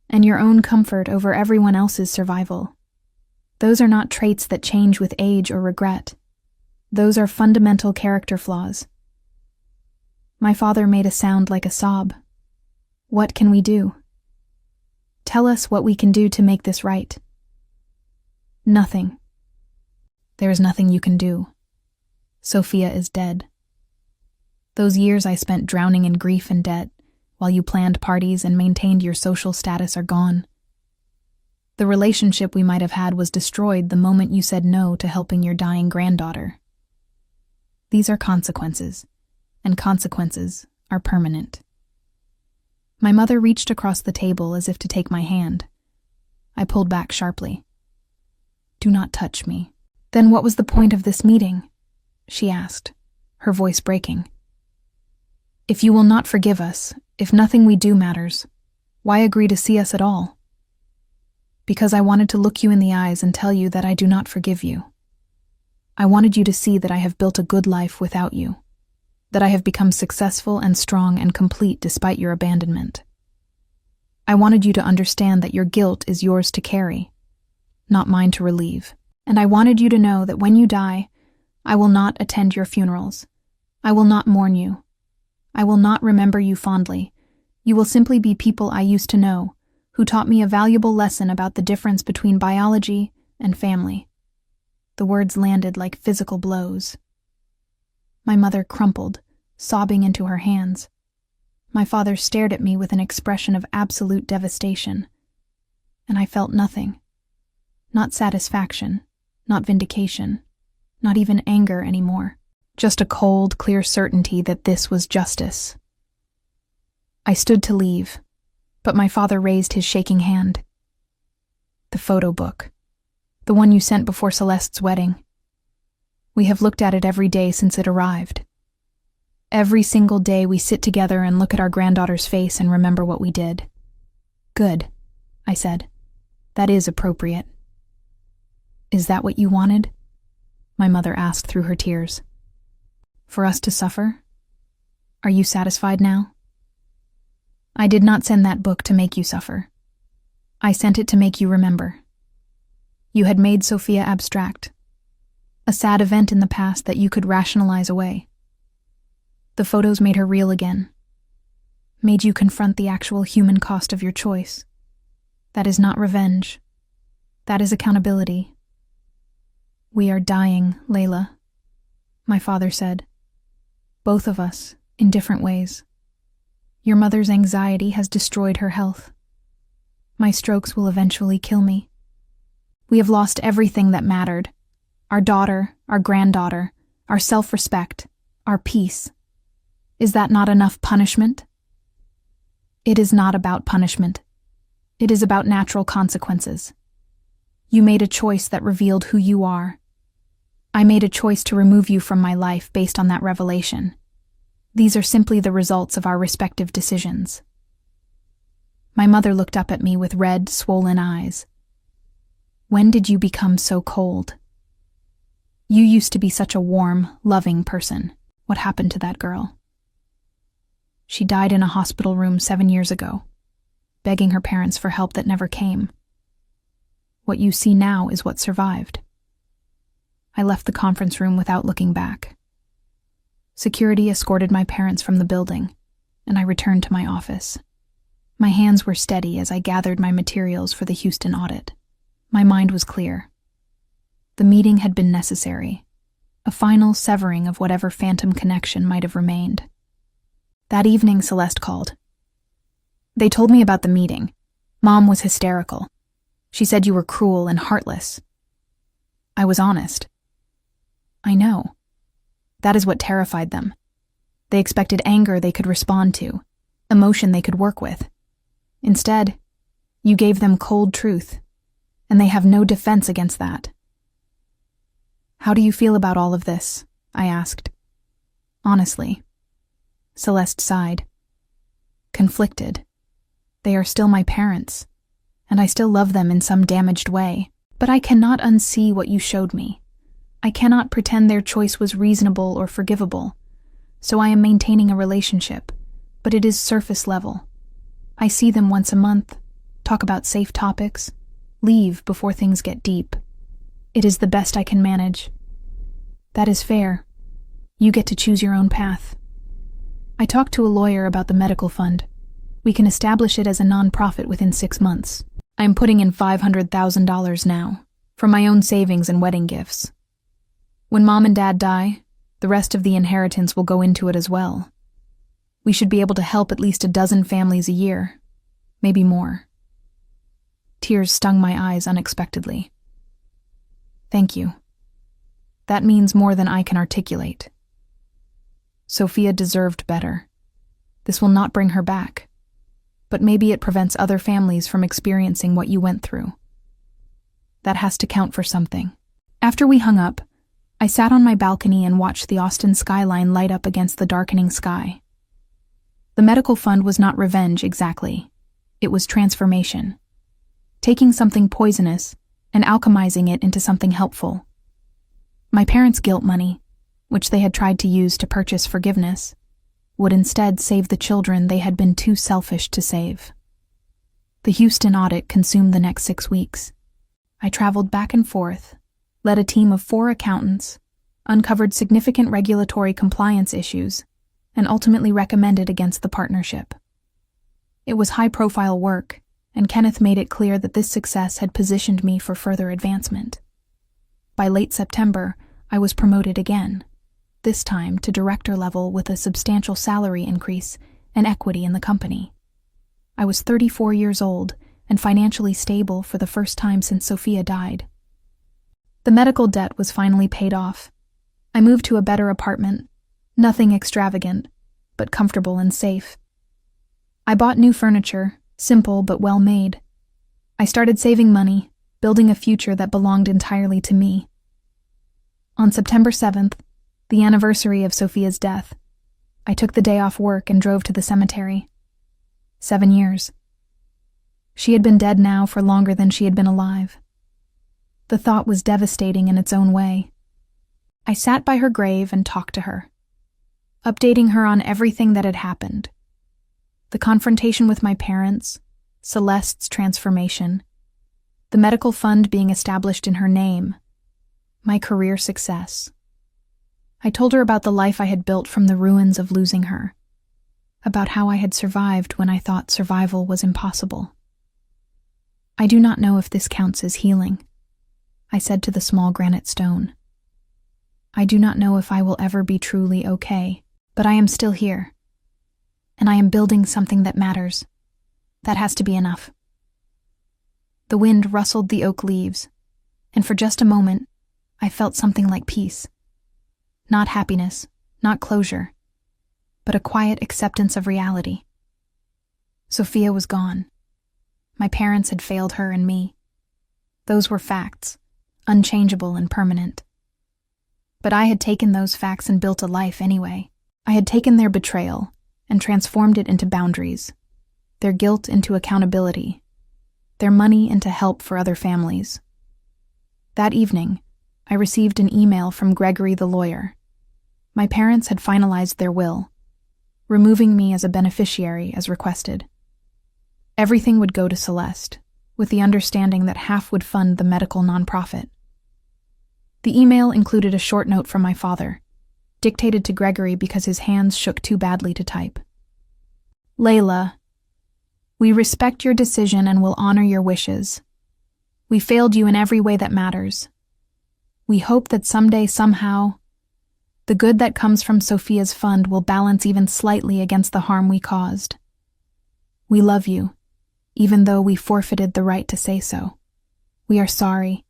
and your own comfort over everyone else's survival. Those are not traits that change with age or regret. Those are fundamental character flaws." My father made a sound like a sob. "What can we do? Tell us what we can do to make this right." "Nothing. There is nothing you can do. Sophia is dead. Those years I spent drowning in grief and debt, while you planned parties and maintained your social status, are gone. The relationship we might have had was destroyed the moment you said no to helping your dying granddaughter. These are consequences, and consequences are permanent." My mother reached across the table as if to take my hand. I pulled back sharply. "Do not touch me." "Then what was the point of this meeting?" she asked, her voice breaking. "If you will not forgive us, if nothing we do matters, why agree to see us at all?" "Because I wanted to look you in the eyes and tell you that I do not forgive you. I wanted you to see that I have built a good life without you, that I have become successful and strong and complete despite your abandonment. I wanted you to understand that your guilt is yours to carry, not mine to relieve. And I wanted you to know that when you die, I will not attend your funerals. I will not mourn you. I will not remember you fondly. You will simply be people I used to know, who taught me a valuable lesson about the difference between biology and family." The words landed like physical blows. My mother crumpled, sobbing into her hands. My father stared at me with an expression of absolute devastation. And I felt nothing. Not satisfaction, not vindication, not even anger anymore. Just a cold, clear certainty that this was justice. I stood to leave, but my father raised his shaking hand. "The photo book. The one you sent before Celeste's wedding. We have looked at it every day since it arrived. Every single day we sit together and look at our granddaughter's face and remember what we did. Good, I said. That is appropriate. Is that what you wanted? My mother asked through her tears. For us to suffer? Are you satisfied now? I did not send that book to make you suffer. I sent it to make you remember. You had made Sophia abstract, a sad event in the past that you could rationalize away. The photos made her real again, made you confront the actual human cost of your choice. That is not revenge. That is accountability. We are dying, Layla, my father said. Both of us, in different ways. Your mother's anxiety has destroyed her health. My strokes will eventually kill me. We have lost everything that mattered. Our daughter, our granddaughter, our self-respect, our peace. Is that not enough punishment? It is not about punishment. It is about natural consequences. You made a choice that revealed who you are. I made a choice to remove you from my life based on that revelation. These are simply the results of our respective decisions. My mother looked up at me with red, swollen eyes. When did you become so cold? You used to be such a warm, loving person. What happened to that girl? She died in a hospital room 7 years ago, begging her parents for help that never came. What you see now is what survived. I left the conference room without looking back. Security escorted my parents from the building, and I returned to my office. My hands were steady as I gathered my materials for the Houston audit. My mind was clear. The meeting had been necessary, a final severing of whatever phantom connection might have remained. That evening, Celeste called. They told me about the meeting. Mom was hysterical. She said you were cruel and heartless. I was honest. I know. That is what terrified them. They expected anger they could respond to, emotion they could work with. Instead, you gave them cold truth, and they have no defense against that. How do you feel about all of this? I asked. Honestly. Celeste sighed. Conflicted. They are still my parents, and I still love them in some damaged way, but I cannot unsee what you showed me. I cannot pretend their choice was reasonable or forgivable, so I am maintaining a relationship, but it is surface level. I see them once a month, talk about safe topics, leave before things get deep. It is the best I can manage. That is fair. You get to choose your own path. I talked to a lawyer about the medical fund. We can establish it as a non-profit within 6 months. I am putting in $500,000 now, from my own savings and wedding gifts. When Mom and Dad die, the rest of the inheritance will go into it as well. We should be able to help at least 12 families a year, maybe more. Tears stung my eyes unexpectedly. Thank you. That means more than I can articulate. Sophia deserved better. This will not bring her back, but maybe it prevents other families from experiencing what you went through. That has to count for something. After we hung up, I sat on my balcony and watched the Austin skyline light up against the darkening sky. The medical fund was not revenge exactly. It was transformation. Taking something poisonous and alchemizing it into something helpful. My parents' guilt money, which they had tried to use to purchase forgiveness, would instead save the children they had been too selfish to save. The Houston audit consumed the next 6 weeks. I traveled back and forth, led a team of 4 accountants, uncovered significant regulatory compliance issues, and ultimately recommended against the partnership. It was high-profile work, and Kenneth made it clear that this success had positioned me for further advancement. By late September, I was promoted again, this time to director level with a substantial salary increase and equity in the company. I was 34 years old and financially stable for the first time since Sophia died. The medical debt was finally paid off. I moved to a better apartment, nothing extravagant, but comfortable and safe. I bought new furniture, simple but well made. I started saving money, building a future that belonged entirely to me. On September 7th, the anniversary of Sophia's death, I took the day off work and drove to the cemetery. 7 years. She had been dead now for longer than she had been alive. The thought was devastating in its own way. I sat by her grave and talked to her, updating her on everything that had happened. The confrontation with my parents, Celeste's transformation, the medical fund being established in her name, my career success. I told her about the life I had built from the ruins of losing her, about how I had survived when I thought survival was impossible. I do not know if this counts as healing, I said to the small granite stone. I do not know if I will ever be truly okay, but I am still here, and I am building something that matters. That has to be enough. The wind rustled the oak leaves, and for just a moment, I felt something like peace. Not happiness, not closure, but a quiet acceptance of reality. Sophia was gone. My parents had failed her and me. Those were facts, unchangeable and permanent. But I had taken those facts and built a life anyway. I had taken their betrayal and transformed it into boundaries, their guilt into accountability, their money into help for other families. That evening, I received an email from Gregory the lawyer. My parents had finalized their will, removing me as a beneficiary as requested. Everything would go to Celeste, with the understanding that half would fund the medical nonprofit. The email included a short note from my father, dictated to Gregory because his hands shook too badly to type. Layla, we respect your decision and will honor your wishes. We failed you in every way that matters. We hope that someday, somehow, the good that comes from Sophia's fund will balance even slightly against the harm we caused. We love you, even though we forfeited the right to say so. We are sorry,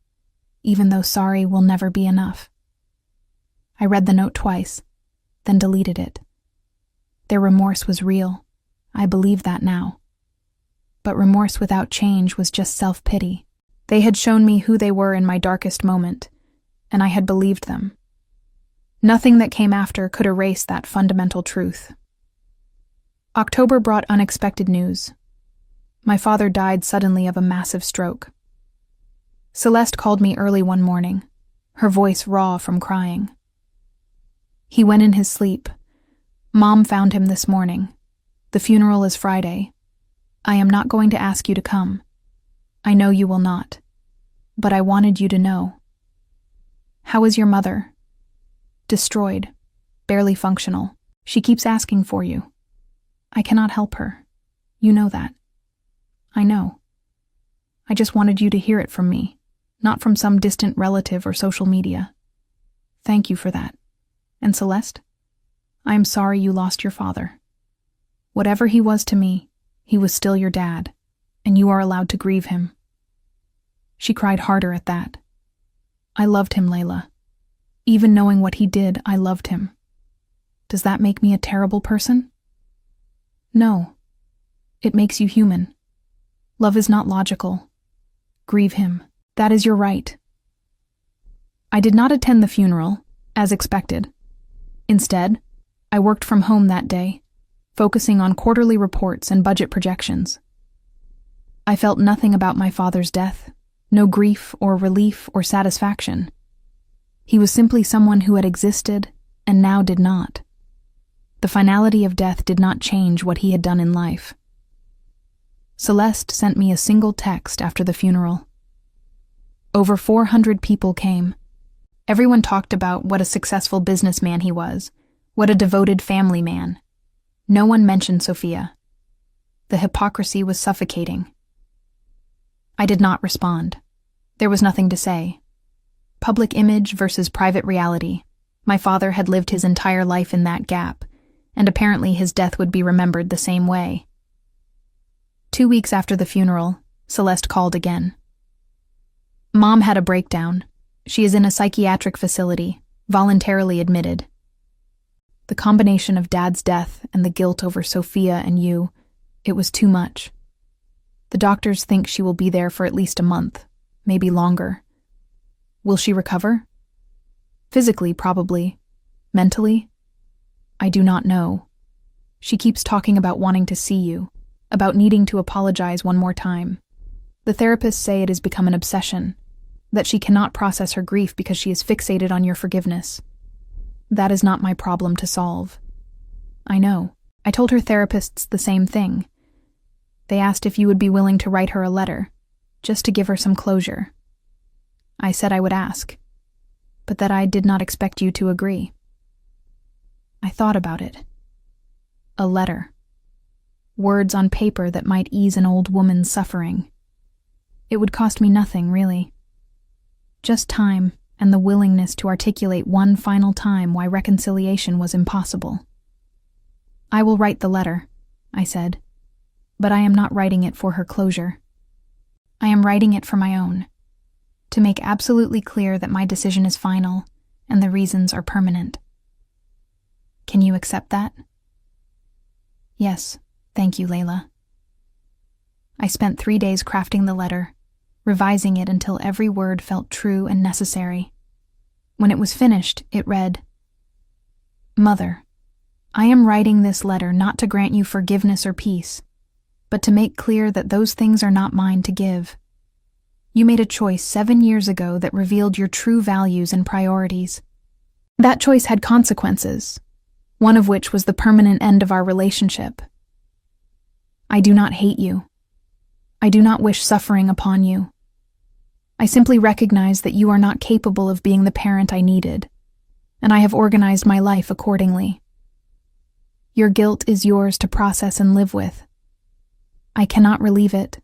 even though sorry will never be enough. I read the note twice, then deleted it. Their remorse was real. I believe that now. But remorse without change was just self-pity. They had shown me who they were in my darkest moment, and I had believed them. Nothing that came after could erase that fundamental truth. October brought unexpected news. My father died suddenly of a massive stroke. Celeste called me early one morning, her voice raw from crying. He went in his sleep. Mom found him this morning. The funeral is Friday. I am not going to ask you to come. I know you will not. But I wanted you to know. How is your mother? Destroyed. Barely functional. She keeps asking for you. I cannot help her. You know that. I know. I just wanted you to hear it from me, not from some distant relative or social media. Thank you for that. And Celeste, I am sorry you lost your father. Whatever he was to me, he was still your dad, and you are allowed to grieve him. She cried harder at that. I loved him, Layla. Even knowing what he did, I loved him. Does that make me a terrible person? No. It makes you human. Love is not logical. Grieve him. That is your right. I did not attend the funeral, as expected. Instead, I worked from home that day, focusing on quarterly reports and budget projections. I felt nothing about my father's death, no grief or relief or satisfaction. He was simply someone who had existed and now did not. The finality of death did not change what he had done in life. Celeste sent me a single text after the funeral. Over 400 people came. Everyone talked about what a successful businessman he was, what a devoted family man. No one mentioned Sophia. The hypocrisy was suffocating. I did not respond. There was nothing to say. Public image versus private reality. My father had lived his entire life in that gap, and apparently his death would be remembered the same way. 2 weeks after the funeral, Celeste called again. Mom had a breakdown. She is in a psychiatric facility, voluntarily admitted. The combination of Dad's death and the guilt over Sophia and you, it was too much. The doctors think she will be there for at least a month, maybe longer. Will she recover? Physically, probably. Mentally? I do not know. She keeps talking about wanting to see you, about needing to apologize one more time. The therapists say it has become an obsession, that she cannot process her grief because she is fixated on your forgiveness. That is not my problem to solve. I know. I told her therapists the same thing. They asked if you would be willing to write her a letter, just to give her some closure. I said I would ask, but that I did not expect you to agree. I thought about it. A letter. Words on paper that might ease an old woman's suffering. It would cost me nothing, really. Just time and the willingness to articulate one final time why reconciliation was impossible. I will write the letter, I said, but I am not writing it for her closure. I am writing it for my own, to make absolutely clear that my decision is final and the reasons are permanent. Can you accept that? Yes, thank you, Layla. I spent 3 days crafting the letter, revising it until every word felt true and necessary. When it was finished, it read, Mother, I am writing this letter not to grant you forgiveness or peace, but to make clear that those things are not mine to give. You made a choice 7 years ago that revealed your true values and priorities. That choice had consequences, one of which was the permanent end of our relationship. I do not hate you. I do not wish suffering upon you. I simply recognize that you are not capable of being the parent I needed, and I have organized my life accordingly. Your guilt is yours to process and live with. I cannot relieve it,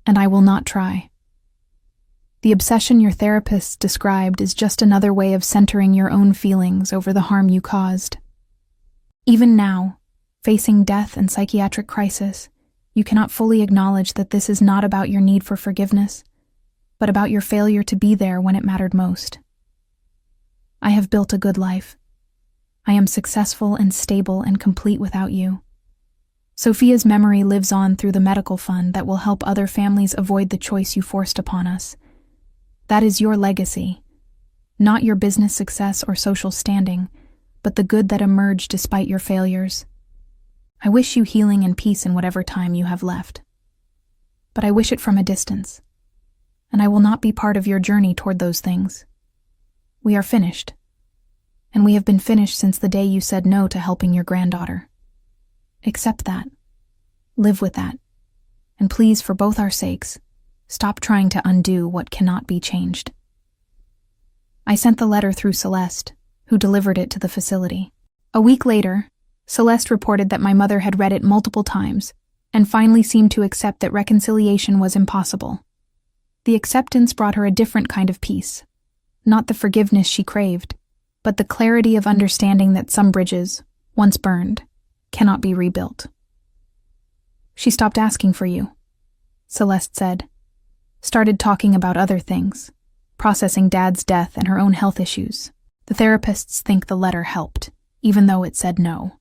and I will not try. The obsession your therapist described is just another way of centering your own feelings over the harm you caused. Even now, facing death and psychiatric crisis, you cannot fully acknowledge that this is not about your need for forgiveness, but about your failure to be there when it mattered most. I have built a good life. I am successful and stable and complete without you. Sophia's memory lives on through the medical fund that will help other families avoid the choice you forced upon us. That is your legacy, not your business success or social standing, but the good that emerged despite your failures. I wish you healing and peace in whatever time you have left. But I wish it from a distance, and I will not be part of your journey toward those things. We are finished, and we have been finished since the day you said no to helping your granddaughter. Accept that. Live with that. And please, for both our sakes, stop trying to undo what cannot be changed. I sent the letter through Celeste, who delivered it to the facility. A week later, Celeste reported that my mother had read it multiple times and finally seemed to accept that reconciliation was impossible. The acceptance brought her a different kind of peace, not the forgiveness she craved, but the clarity of understanding that some bridges, once burned, cannot be rebuilt. She stopped asking for you, Celeste said, started talking about other things, processing Dad's death and her own health issues. The therapists think the letter helped, even though it said no.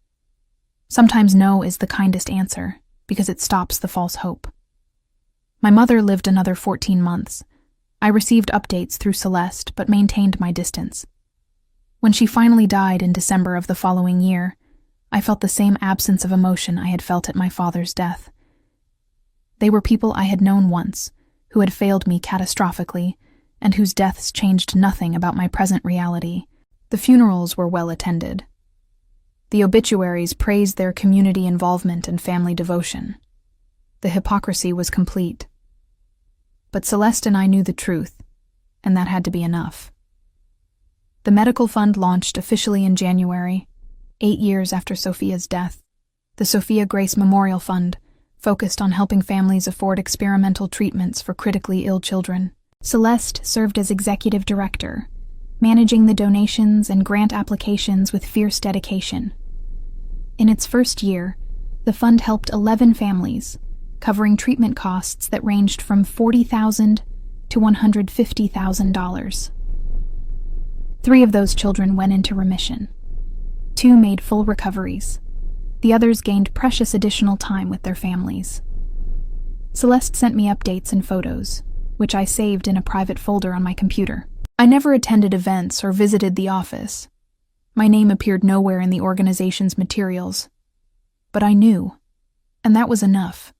Sometimes no is the kindest answer, because it stops the false hope. My mother lived another 14 months. I received updates through Celeste, but maintained my distance. When she finally died in December of the following year, I felt the same absence of emotion I had felt at my father's death. They were people I had known once, who had failed me catastrophically, and whose deaths changed nothing about my present reality. The funerals were well attended. The obituaries praised their community involvement and family devotion. The hypocrisy was complete. But Celeste and I knew the truth, and that had to be enough. The medical fund launched officially in January, 8 years after Sophia's death. The Sophia Grace Memorial Fund focused on helping families afford experimental treatments for critically ill children. Celeste served as executive director, managing the donations and grant applications with fierce dedication. In its first year, the fund helped 11 families, covering treatment costs that ranged from $40,000 to $150,000. 3 of those children went into remission. 2 made full recoveries. The others gained precious additional time with their families. Celeste sent me updates and photos, which I saved in a private folder on my computer. I never attended events or visited the office. My name appeared nowhere in the organization's materials. But I knew, and that was enough.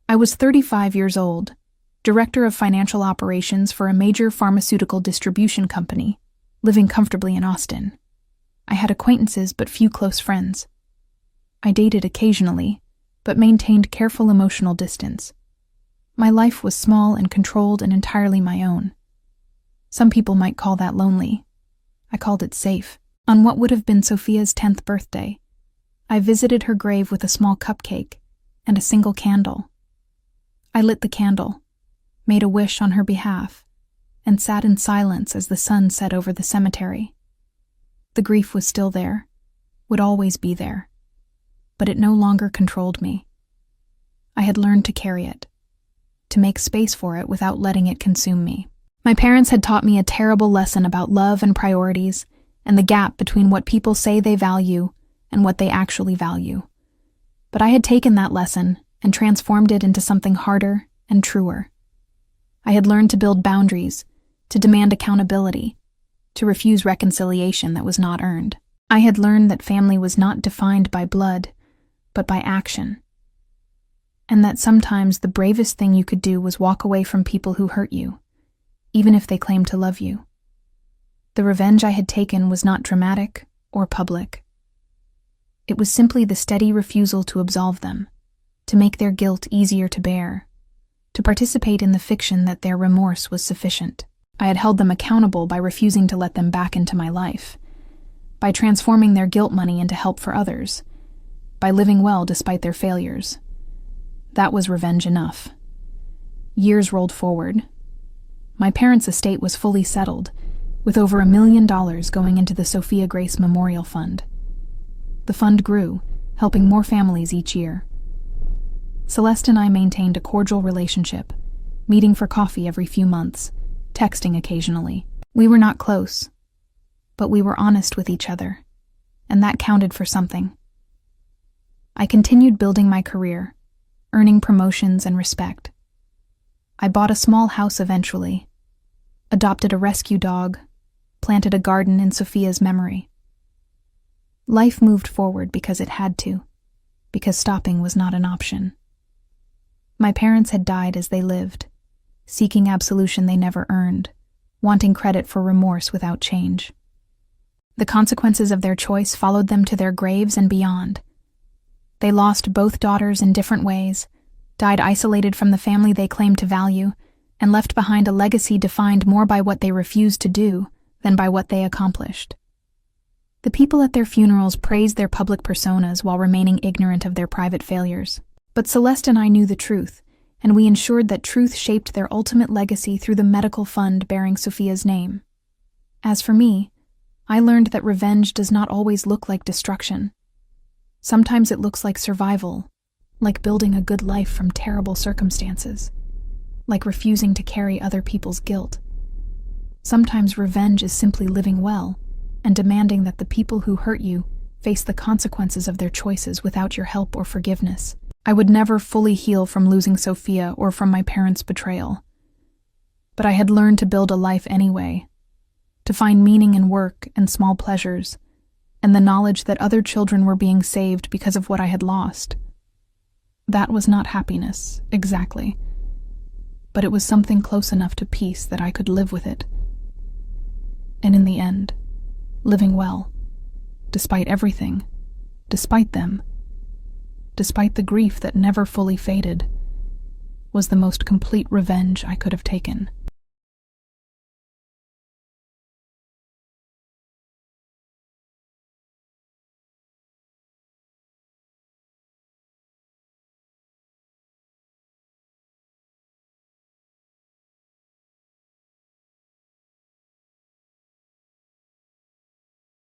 I was 35 years old, director of financial operations for a major pharmaceutical distribution company, living comfortably in Austin. I had acquaintances but few close friends. I dated occasionally, but maintained careful emotional distance. My life was small and controlled and entirely my own. Some people might call that lonely. I called it safe. On what would have been Sophia's 10th birthday, I visited her grave with a small cupcake and a single candle. I lit the candle, made a wish on her behalf, and sat in silence as the sun set over the cemetery. The grief was still there, would always be there, but it no longer controlled me. I had learned to carry it, to make space for it without letting it consume me. My parents had taught me a terrible lesson about love and priorities, and the gap between what people say they value and what they actually value. But I had taken that lesson and transformed it into something harder and truer. I had learned to build boundaries, to demand accountability, to refuse reconciliation that was not earned. I had learned that family was not defined by blood, but by action. And that sometimes the bravest thing you could do was walk away from people who hurt you, even if they claimed to love you. The revenge I had taken was not dramatic or public. It was simply the steady refusal to absolve them, to make their guilt easier to bear, to participate in the fiction that their remorse was sufficient. I had held them accountable by refusing to let them back into my life, by transforming their guilt money into help for others, by living well despite their failures. That was revenge enough. Years rolled forward. My parents' estate was fully settled, with over $1 million going into the Sophia Grace Memorial Fund. The fund grew, helping more families each year. Celeste and I maintained a cordial relationship, meeting for coffee every few months, texting occasionally. We were not close, but we were honest with each other, and that counted for something. I continued building my career, earning promotions and respect. I bought a small house eventually, adopted a rescue dog, planted a garden in Sophia's memory. Life moved forward because it had to, because stopping was not an option. My parents had died as they lived, seeking absolution they never earned, wanting credit for remorse without change. The consequences of their choice followed them to their graves and beyond. They lost both daughters in different ways, died isolated from the family they claimed to value, and left behind a legacy defined more by what they refused to do than by what they accomplished. The people at their funerals praised their public personas while remaining ignorant of their private failures. But Celeste and I knew the truth, and we ensured that truth shaped their ultimate legacy through the medical fund bearing Sophia's name. As for me, I learned that revenge does not always look like destruction. Sometimes it looks like survival, like building a good life from terrible circumstances, like refusing to carry other people's guilt. Sometimes revenge is simply living well and demanding that the people who hurt you face the consequences of their choices without your help or forgiveness. I would never fully heal from losing Sophia or from my parents' betrayal. But I had learned to build a life anyway, to find meaning in work and small pleasures, and the knowledge that other children were being saved because of what I had lost. That was not happiness, exactly, but it was something close enough to peace that I could live with it. And in the end, living well, despite everything, despite them, despite the grief that never fully faded, was the most complete revenge I could have taken.